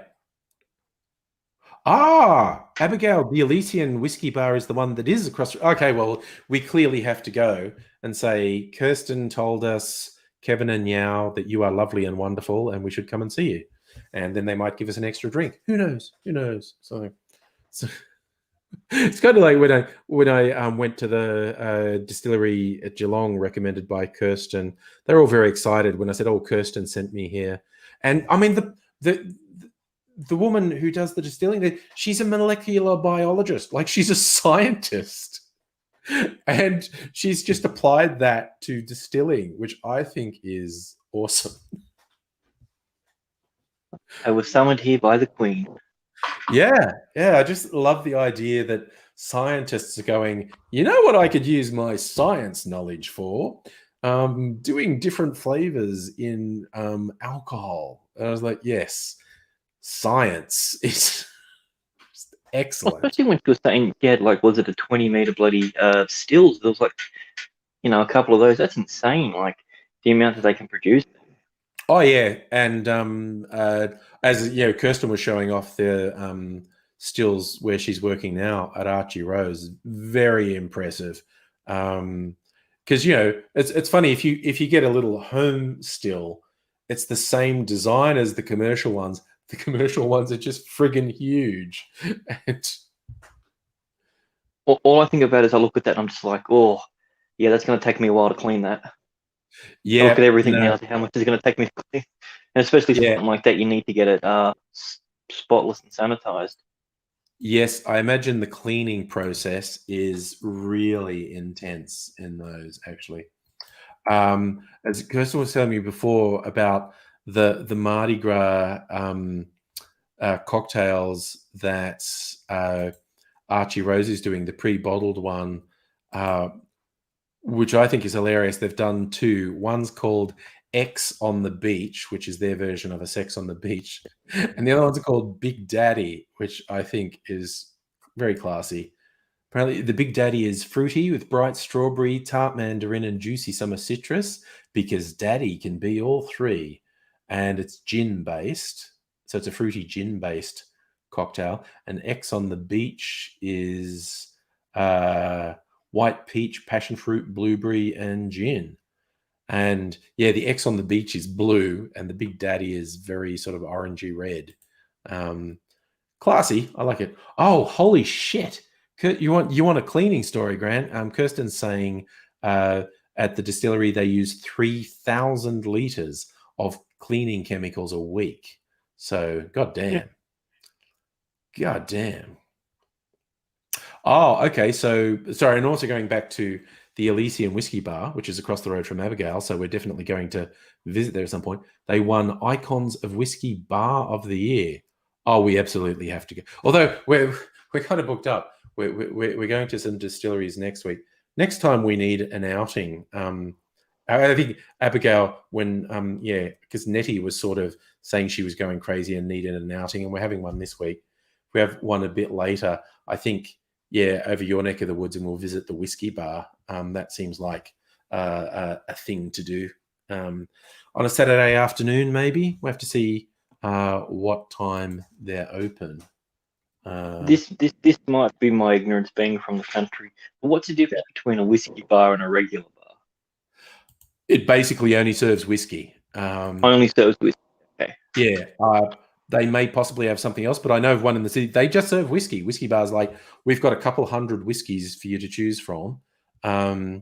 Abigail, the Elysian Whiskey Bar is the one that is across. Okay, well, we clearly have to go and say, Kirsten told us, Kevin and Yao, that you are lovely and wonderful and we should come and see you. And then they might give us an extra drink. Who knows? So it's kind of like when I went to the distillery at Geelong, recommended by Kirsten. They're all very excited when I said, "Oh, Kirsten sent me here." And I mean, the woman who does the distilling, she's a molecular biologist, like she's a scientist, and she's just applied that to distilling, which I think is awesome. I was summoned here by the Queen. Yeah. I just love the idea that scientists are going, you know what I could use my science knowledge for? Doing different flavors in alcohol. And I was like, yes, science is excellent. Especially when she was saying, was it a 20-meter bloody stills? There was a couple of those. That's insane. Like the amount that they can produce. Oh yeah, and as Kirsten was showing off the stills where she's working now at Archie Rose, very impressive. Because it's funny if you get a little home still, it's the same design as the commercial ones. The commercial ones are just friggin' huge. All I think about is I look at that and I'm just like, oh, yeah, that's going to take me a while to clean that. Yeah, I look at everything now. How much is it going to take me to clean? And especially something like that, you need to get it spotless and sanitized. Yes, I imagine the cleaning process is really intense in those, actually. As Kirsten was telling me before about the Mardi Gras cocktails that Archie Rose is doing, the pre-bottled one, which I think is hilarious. They've done two. One's called X on the Beach, which is their version of a Sex on the Beach. And the other ones are called Big Daddy, which I think is very classy. Apparently, the Big Daddy is fruity with bright strawberry, tart mandarin, and juicy summer citrus because Daddy can be all three. And it's gin-based. So it's a fruity gin-based cocktail. And X on the Beach is white peach, passion fruit, blueberry, and gin. And yeah, the X on the Beach is blue and the Big Daddy is very sort of orangey red. Classy. I like it. Oh, holy shit. You want a cleaning story, Grant? Kirsten's saying at the distillery they use 3,000 liters of cleaning chemicals a week. So, goddamn. Oh, okay. So, sorry, and also going back to the Elysian Whiskey Bar, which is across the road from Abigail, so we're definitely going to visit there at some point. They won Icons of Whiskey Bar of the Year. Oh, we absolutely have to go. Although we're kind of booked up. We're going to some distilleries next week. Next time we need an outing. I think Abigail, when because Nettie was sort of saying she was going crazy and needed an outing, and we're having one this week. We have one a bit later. I think, over your neck of the woods, and we'll visit the whiskey bar. That seems like a thing to do on a Saturday afternoon. Maybe we'll have to see what time they're open. This might be my ignorance being from the country. But what's the difference between a whiskey bar and a regular bar? It basically only serves whiskey. Only serves whiskey. Okay. Yeah. They may possibly have something else, but I know of one in the city. They just serve whiskey. Whiskey bars, like, we've got a couple hundred whiskeys for you to choose from. I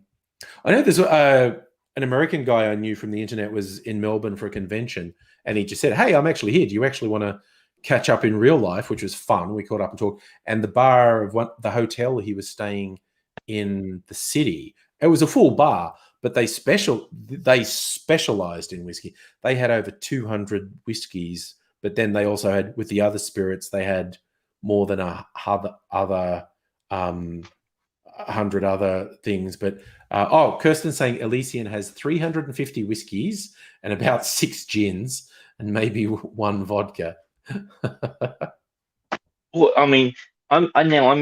know there's an American guy I knew from the internet was in Melbourne for a convention, and he just said, "Hey, I'm actually here. Do you actually want to catch up in real life?" Which was fun. We caught up and talked. And the bar of the hotel he was staying in the city, it was a full bar, but they specialized in whiskey. They had over 200 whiskeys. But then they also had, with the other spirits, they had more than 100 other things. But Kirsten's saying Elysian has 350 whiskeys and about 6 gins and maybe 1 vodka. Well, I mean, I'm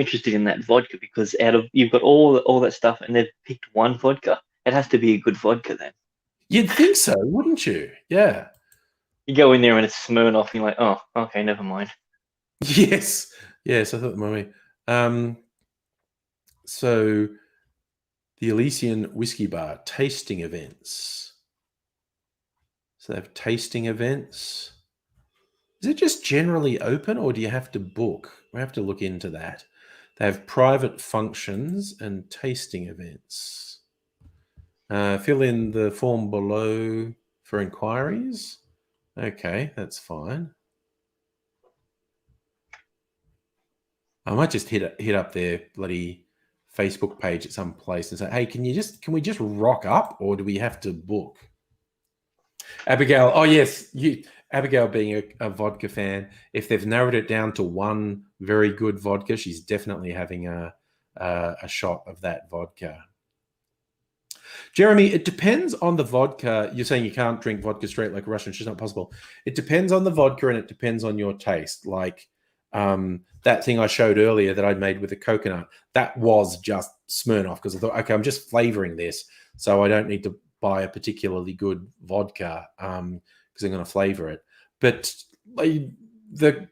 interested in that vodka, because you've got all that stuff, and they've picked 1 vodka. It has to be a good vodka then. You'd think so, wouldn't you? Yeah. You go in there and it's Smirnoff, and you're like, oh, okay, never mind. Yes, I thought maybe. So the Elysian Whiskey Bar tasting events. So they have tasting events. Is it just generally open, or do you have to book? We have to look into that. They have private functions and tasting events. Fill in the form below for inquiries. Okay, that's fine. I might just hit up their bloody Facebook page at some place and say, "Hey, can we just rock up, or do we have to book?" Abigail, oh yes, Abigail being a vodka fan, if they've narrowed it down to 1 very good vodka, she's definitely having a shot of that vodka. Jeremy, it depends on the vodka. You're saying you can't drink vodka straight like a Russian. It's just not possible. It depends on the vodka, and it depends on your taste. Like that thing I showed earlier that I'd made with the coconut, that was just Smirnoff, because I thought, okay, I'm just flavoring this, so I don't need to buy a particularly good vodka because I'm going to flavor it. But the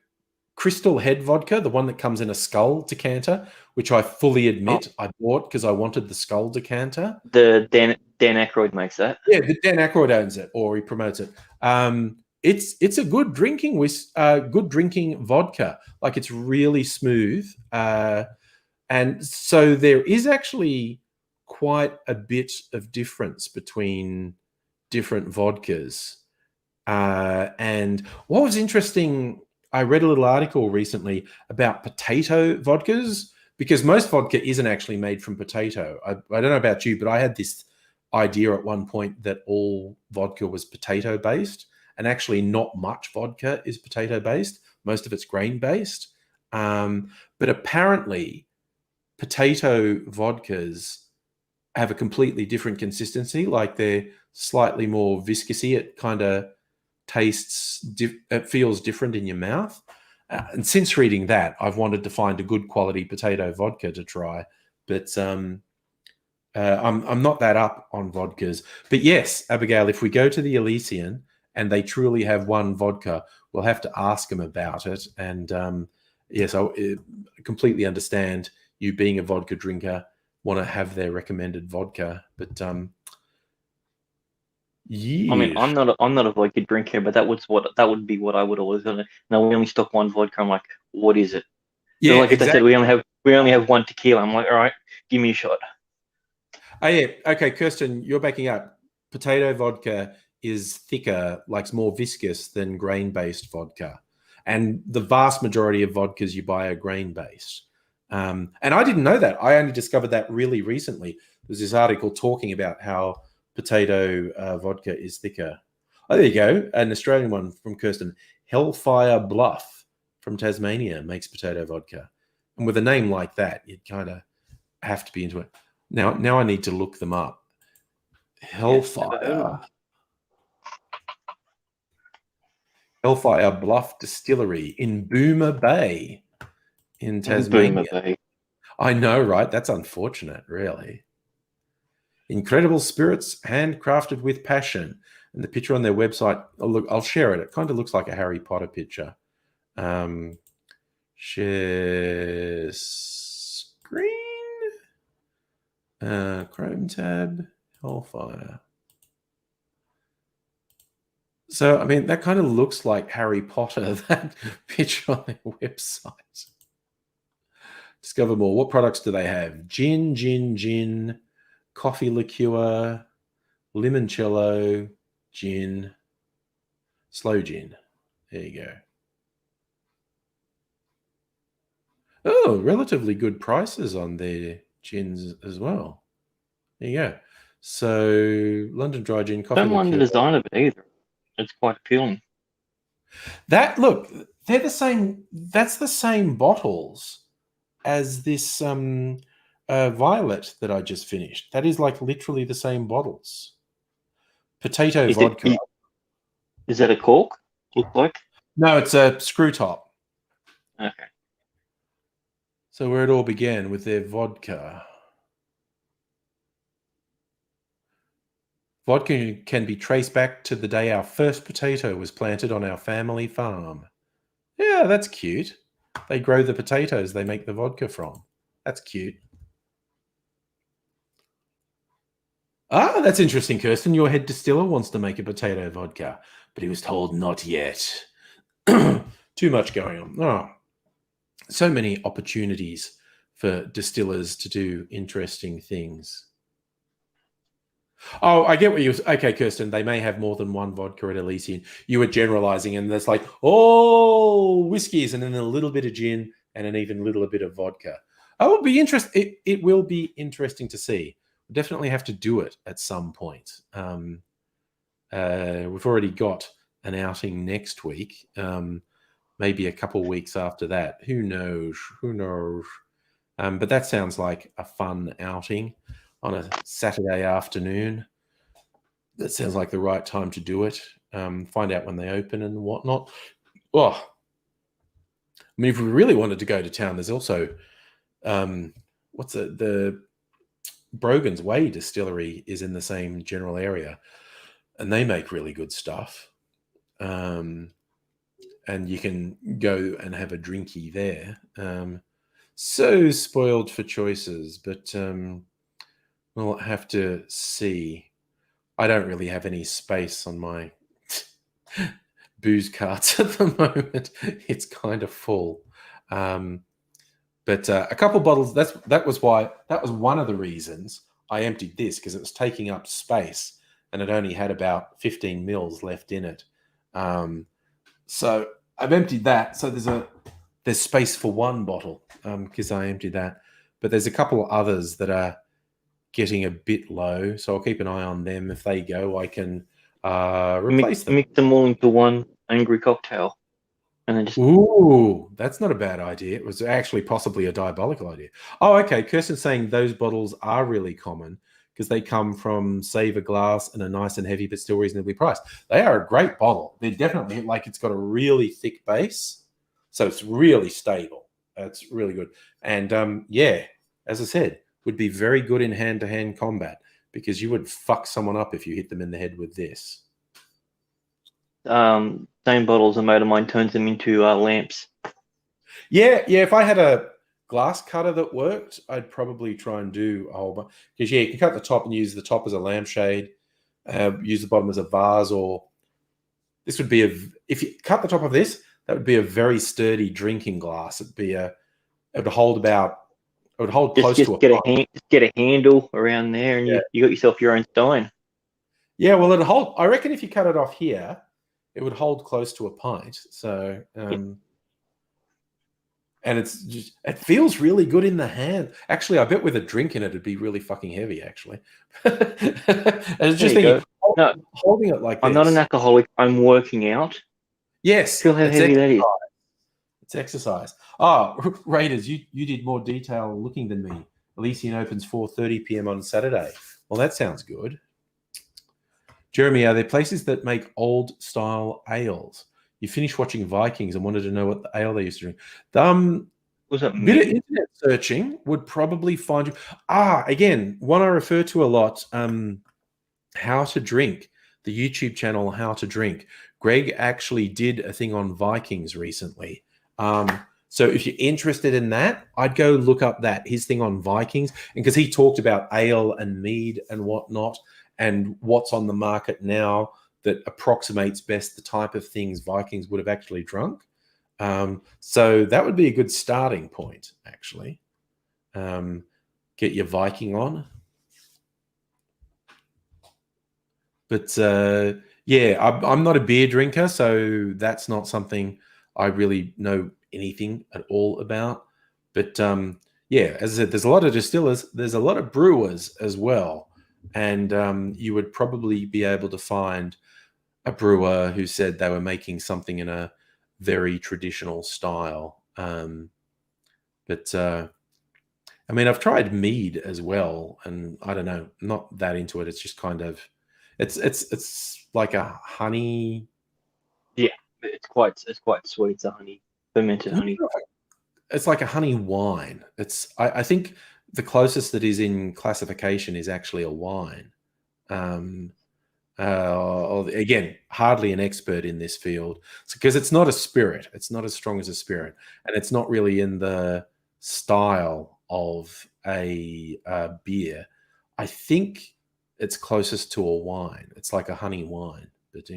Crystal Head vodka, the one that comes in a skull decanter, which I fully admit I bought because I wanted the skull decanter. The Dan Aykroyd makes that. Yeah, the Dan Aykroyd owns it, or he promotes it. It's a good drinking vodka. Like, it's really smooth, and so there is actually quite a bit of difference between different vodkas. And what was interesting, I read a little article recently about potato vodkas, because most vodka isn't actually made from potato. I don't know about you, but I had this idea at one point that all vodka was potato based, and actually not much vodka is potato based. Most of it's grain based. But apparently potato vodkas have a completely different consistency. Like, they're slightly more viscousy. It kind of it feels different in your mouth. And since reading that, I've wanted to find a good quality potato vodka to try. But I'm not that up on vodkas. But yes, Abigail, if we go to the Elysian and they truly have 1 vodka, we'll have to ask them about it. And yes, I completely understand you being a vodka drinker, want to have their recommended vodka. But yeah. I mean, I'm not a vodka drinker, but that would be what I would always gonna. No, we only stock 1 vodka. I'm like, what is it? Yeah, so like exactly. If they said we only have 1 tequila, I'm like, all right, give me a shot. Oh yeah, okay, Kirsten, you're backing up. Potato vodka is thicker, like more viscous than grain-based vodka, and the vast majority of vodkas you buy are grain-based. And I didn't know that. I only discovered that really recently. There's this article talking about how potato vodka is thicker. Oh, there you go. An Australian one from Kirsten. Hellfire Bluff from Tasmania makes potato vodka. And with a name like that, you'd kind of have to be into it. Now I need to look them up. Hellfire. Hellfire Bluff Distillery in Boomer Bay in Tasmania. Boomer Bay. I know, right? That's unfortunate, really. Incredible spirits, handcrafted with passion. And the picture on their website, I'll share it. It kind of looks like a Harry Potter picture. Share screen. Chrome tab. Hellfire. So, I mean, that kind of looks like Harry Potter, that picture on their website. Discover more. What products do they have? Gin, coffee liqueur, limoncello, gin, slow gin. There you go. Oh, relatively good prices on their gins as well. There you go. So, London Dry Gin, coffee liqueur. Don't mind the design of it either. It's quite appealing. Look, they're the same. That's the same bottles as this Violet that I just finished. That is like literally the same bottles. Potato vodka. Is that a cork? Look like? No, it's a screw top. Okay. So where it all began with their vodka. Vodka can be traced back to the day our first potato was planted on our family farm. Yeah, that's cute. They grow the potatoes they make the vodka from. That's cute. Ah, that's interesting, Kirsten. Your head distiller wants to make a potato vodka, but he was told not yet. Too much going on. Oh, so many opportunities for distillers to do interesting things. Oh, I get what you... Okay, Kirsten, they may have more than one vodka at Elysian. You were generalizing, and there's like, whiskeys, and then a little bit of gin, and an even little bit of vodka. Oh, it'll be interesting. It will be interesting to see. We'll definitely have to do it at some point. We've already got an outing next week. Maybe a couple weeks after that. Who knows? But that sounds like a fun outing on a Saturday afternoon. That sounds like the right time to do it. Find out when they open and whatnot. Oh, I mean, if we really wanted to go to town, there's also the Brogan's Way distillery is in the same general area, and they make really good stuff. And you can go and have a drinky there. So spoiled for choices, but we'll have to see. I don't really have any space on my booze carts at the moment. It's kind of full. But a couple bottles, that was one of the reasons I emptied this, because it was taking up space and it only had about 15 mils left in it. So I've emptied that. So there's space for one bottle because I emptied that. But there's a couple of others that are getting a bit low, so I'll keep an eye on them. If they go, I can replace them. Mix them all into one angry cocktail, and then just... Ooh, that's not a bad idea. It was actually possibly a diabolical idea. Oh, okay. Kirsten's saying those bottles are really common because they come from Saver Glass and are nice and heavy, but still reasonably priced. They are a great bottle. They're definitely it's got a really thick base, so it's really stable. It's really good. And yeah, as I said, would be very good in hand-to-hand combat because you would fuck someone up if you hit them in the head with this. Same bottles a mate of mine turns them into lamps. Yeah. If I had a glass cutter that worked, I'd probably try and do a whole bunch. Because you can cut the top and use the top as a lampshade, use the bottom as a vase, or this would be if you cut the top of this, that would be a very sturdy drinking glass. It would hold close to a pint. Get a handle around there, and you got yourself your own stein. Yeah, well, it'd hold. I reckon if you cut it off here, it would hold close to a pint. So, and and it feels really good in the hand. Actually, I bet with a drink in it, it'd be really fucking heavy. Actually, I was just thinking, holding it like this. I'm not an alcoholic. I'm working out. Yes, Feel how heavy that is. It's exercise. Oh, Raiders, you did more detail looking than me. Elysian opens 4:30 p.m. on Saturday. Well, that sounds good. Jeremy, are there places that make old-style ales? You finished watching Vikings and wanted to know what the ale they used to drink. Was it bit of internet searching would probably find you. Again, one I refer to a lot, How to Drink, the YouTube channel How to Drink. Greg actually did a thing on Vikings recently. So if you're interested in that, I'd go look up his thing on Vikings, and because he talked about ale and mead and whatnot, and what's on the market now that approximates best the type of things Vikings would have actually drunk. So that would be a good starting point, actually. Get your Viking on. But I'm not a beer drinker, so that's not something I really know anything at all about. But as I said, there's a lot of distillers, there's a lot of brewers as well. And you would probably be able to find a brewer who said they were making something in a very traditional style. But I've tried mead as well, and I don't know, not that into it. It's just kind of, it's like a honey. Yeah, it's quite sweet. It's a honey, fermented honey. It's like a honey wine. I think the closest that is in classification is actually a wine. Again, hardly an expert in this field because it's not a spirit. It's not as strong as a spirit, and it's not really in the style of a beer. I think it's closest to a wine. It's like a honey wine. But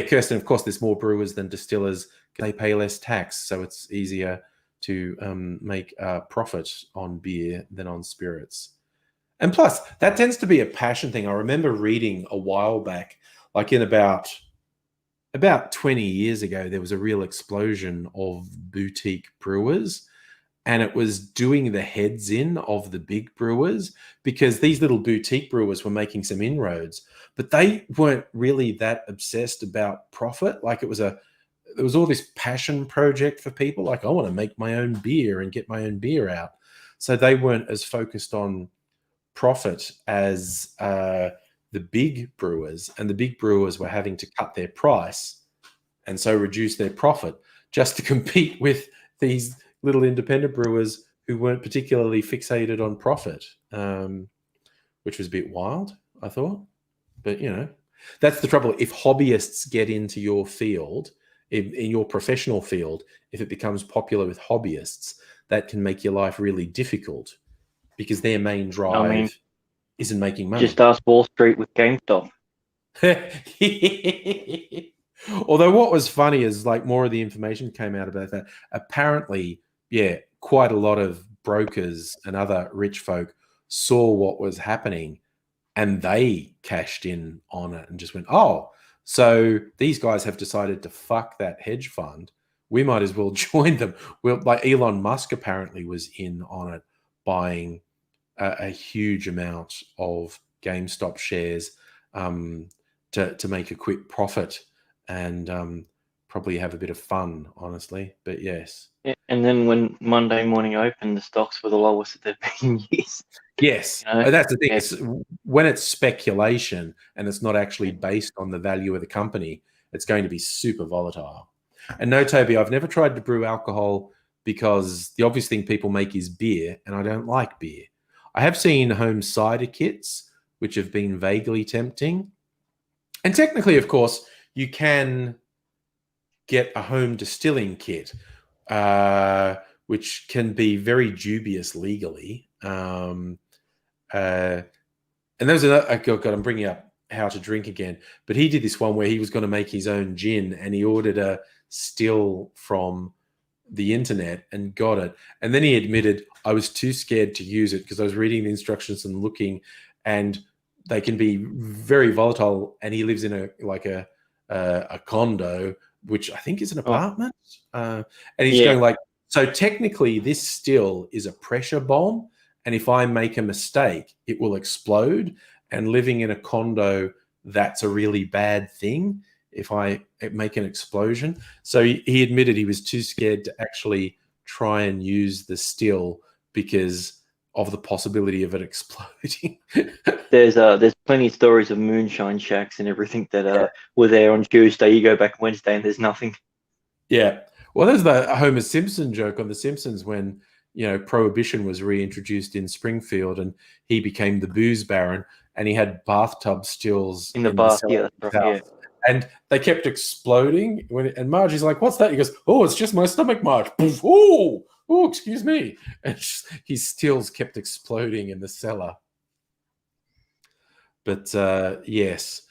Kirsten, of course, there's more brewers than distillers. They pay less tax, so it's easier to make a profit on beer than on spirits. And plus, that tends to be a passion thing. I remember reading a while back, like in about 20 years ago, there was a real explosion of boutique brewers, and it was doing the heads in of the big brewers because these little boutique brewers were making some inroads, but they weren't really that obsessed about profit. Like there was all this passion project for people. Like, I want to make my own beer and get my own beer out. So they weren't as focused on profit as the big brewers, and the big brewers were having to cut their price and so reduce their profit just to compete with these little independent brewers who weren't particularly fixated on profit, which was a bit wild, I thought. But, that's the trouble. If hobbyists get into your field, in your professional field, if it becomes popular with hobbyists, that can make your life really difficult because their main drive isn't making money. Just ask Wall Street with GameStop. Although what was funny is like more of the information came out about that. Apparently, quite a lot of brokers and other rich folk saw what was happening and they cashed in on it and just went, oh, so these guys have decided to fuck that hedge fund. We might as well join them. Well, like Elon Musk apparently was in on it, buying a huge amount of GameStop shares to make a quick profit and probably have a bit of fun, honestly. But yes. Yeah, and then when Monday morning opened, the stocks were the lowest that they've been in years. Yes, that's the thing. It's, when it's speculation and it's not actually based on the value of the company, it's going to be super volatile. And no, Toby, I've never tried to brew alcohol because the obvious thing people make is beer, and I don't like beer. I have seen home cider kits, which have been vaguely tempting. And technically, of course, you can get a home distilling kit, which can be very dubious legally. And there's another, God, I'm bringing up How to Drink again, but he did this one where he was going to make his own gin and he ordered a still from the internet and got it. And then he admitted, I was too scared to use it because I was reading the instructions and looking, and they can be very volatile. And he lives in a condo, which I think is an apartment. And he's going like, So technically, this still is a pressure bomb, and if I make a mistake, it will explode. And living in a condo, that's a really bad thing if I make an explosion. So he admitted he was too scared to actually try and use the still because of the possibility of it exploding. There's plenty of stories of moonshine shacks and everything that were there on Tuesday. You go back Wednesday and there's nothing. Yeah. Well, there's the Homer Simpson joke on The Simpsons when, Prohibition was reintroduced in Springfield and he became the booze baron and he had bathtub stills in the bath. Yeah, that's right. Yeah. And they kept exploding. And Margie's like, "What's that?" He goes, "Oh, it's just my stomach, Marge." Oh, excuse me. And his stills kept exploding in the cellar. But yes,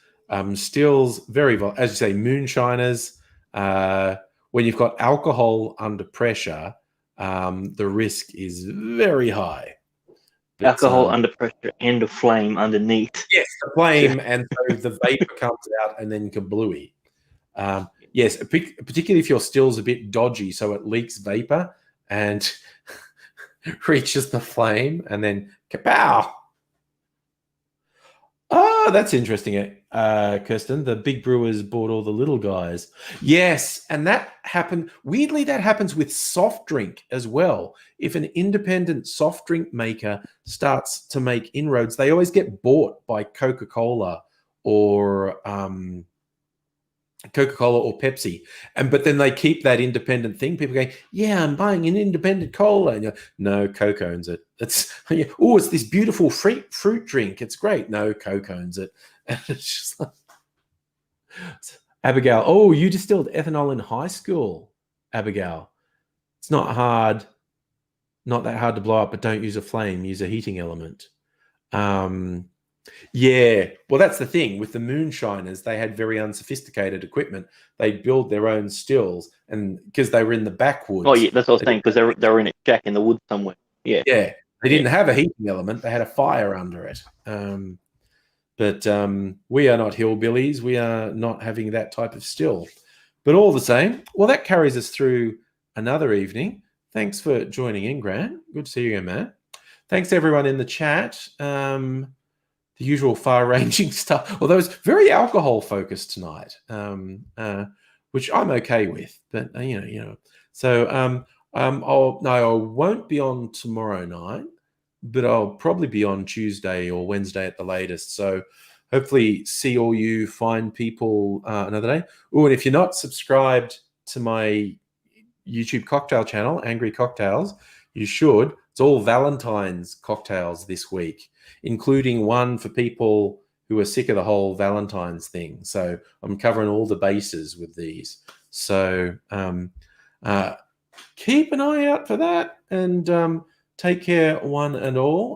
stills, very, as you say, moonshiners. When you've got alcohol under pressure, the risk is very high. But, alcohol under pressure and a flame underneath. Yes, the flame, and so the vapor comes out and then kablooey. Yes, particularly if your still's a bit dodgy, so it leaks vapor and reaches the flame and then kapow. Oh, that's interesting, Kirsten. The big brewers bought all the little guys. Yes, and that happened. Weirdly, that happens with soft drink as well. If an independent soft drink maker starts to make inroads, they always get bought by Coca-Cola or Pepsi. But then they keep that independent thing. People go, "Yeah, I'm buying an independent cola." And you're, "No, Coke owns it." It's this beautiful fruit drink. It's great. No, Coke owns it. And it's just like, Abigail, "Oh, you distilled ethanol in high school, Abigail. It's not that hard to blow up, but don't use a flame, use a heating element." Yeah, well, that's the thing with the moonshiners. They had very unsophisticated equipment. They build their own stills, and because they were in the backwoods. Oh yeah, that's what I was saying. Because they were in a shack in the woods somewhere. Yeah, yeah. They didn't have a heating element. They had a fire under it. But we are not hillbillies. We are not having that type of still. But all the same, well, that carries us through another evening. Thanks for joining in, Grant. Good to see you again, Matt. Thanks everyone in the chat. The usual far-ranging stuff, although it's very alcohol-focused tonight, which I'm okay with. But so I won't be on tomorrow night, but I'll probably be on Tuesday or Wednesday at the latest. So hopefully, see all you fine people another day. Oh, and if you're not subscribed to my YouTube cocktail channel, Angry Cocktails, you should. It's all Valentine's cocktails this week, including one for people who are sick of the whole Valentine's thing. So I'm covering all the bases with these. So keep an eye out for that, and take care one and all.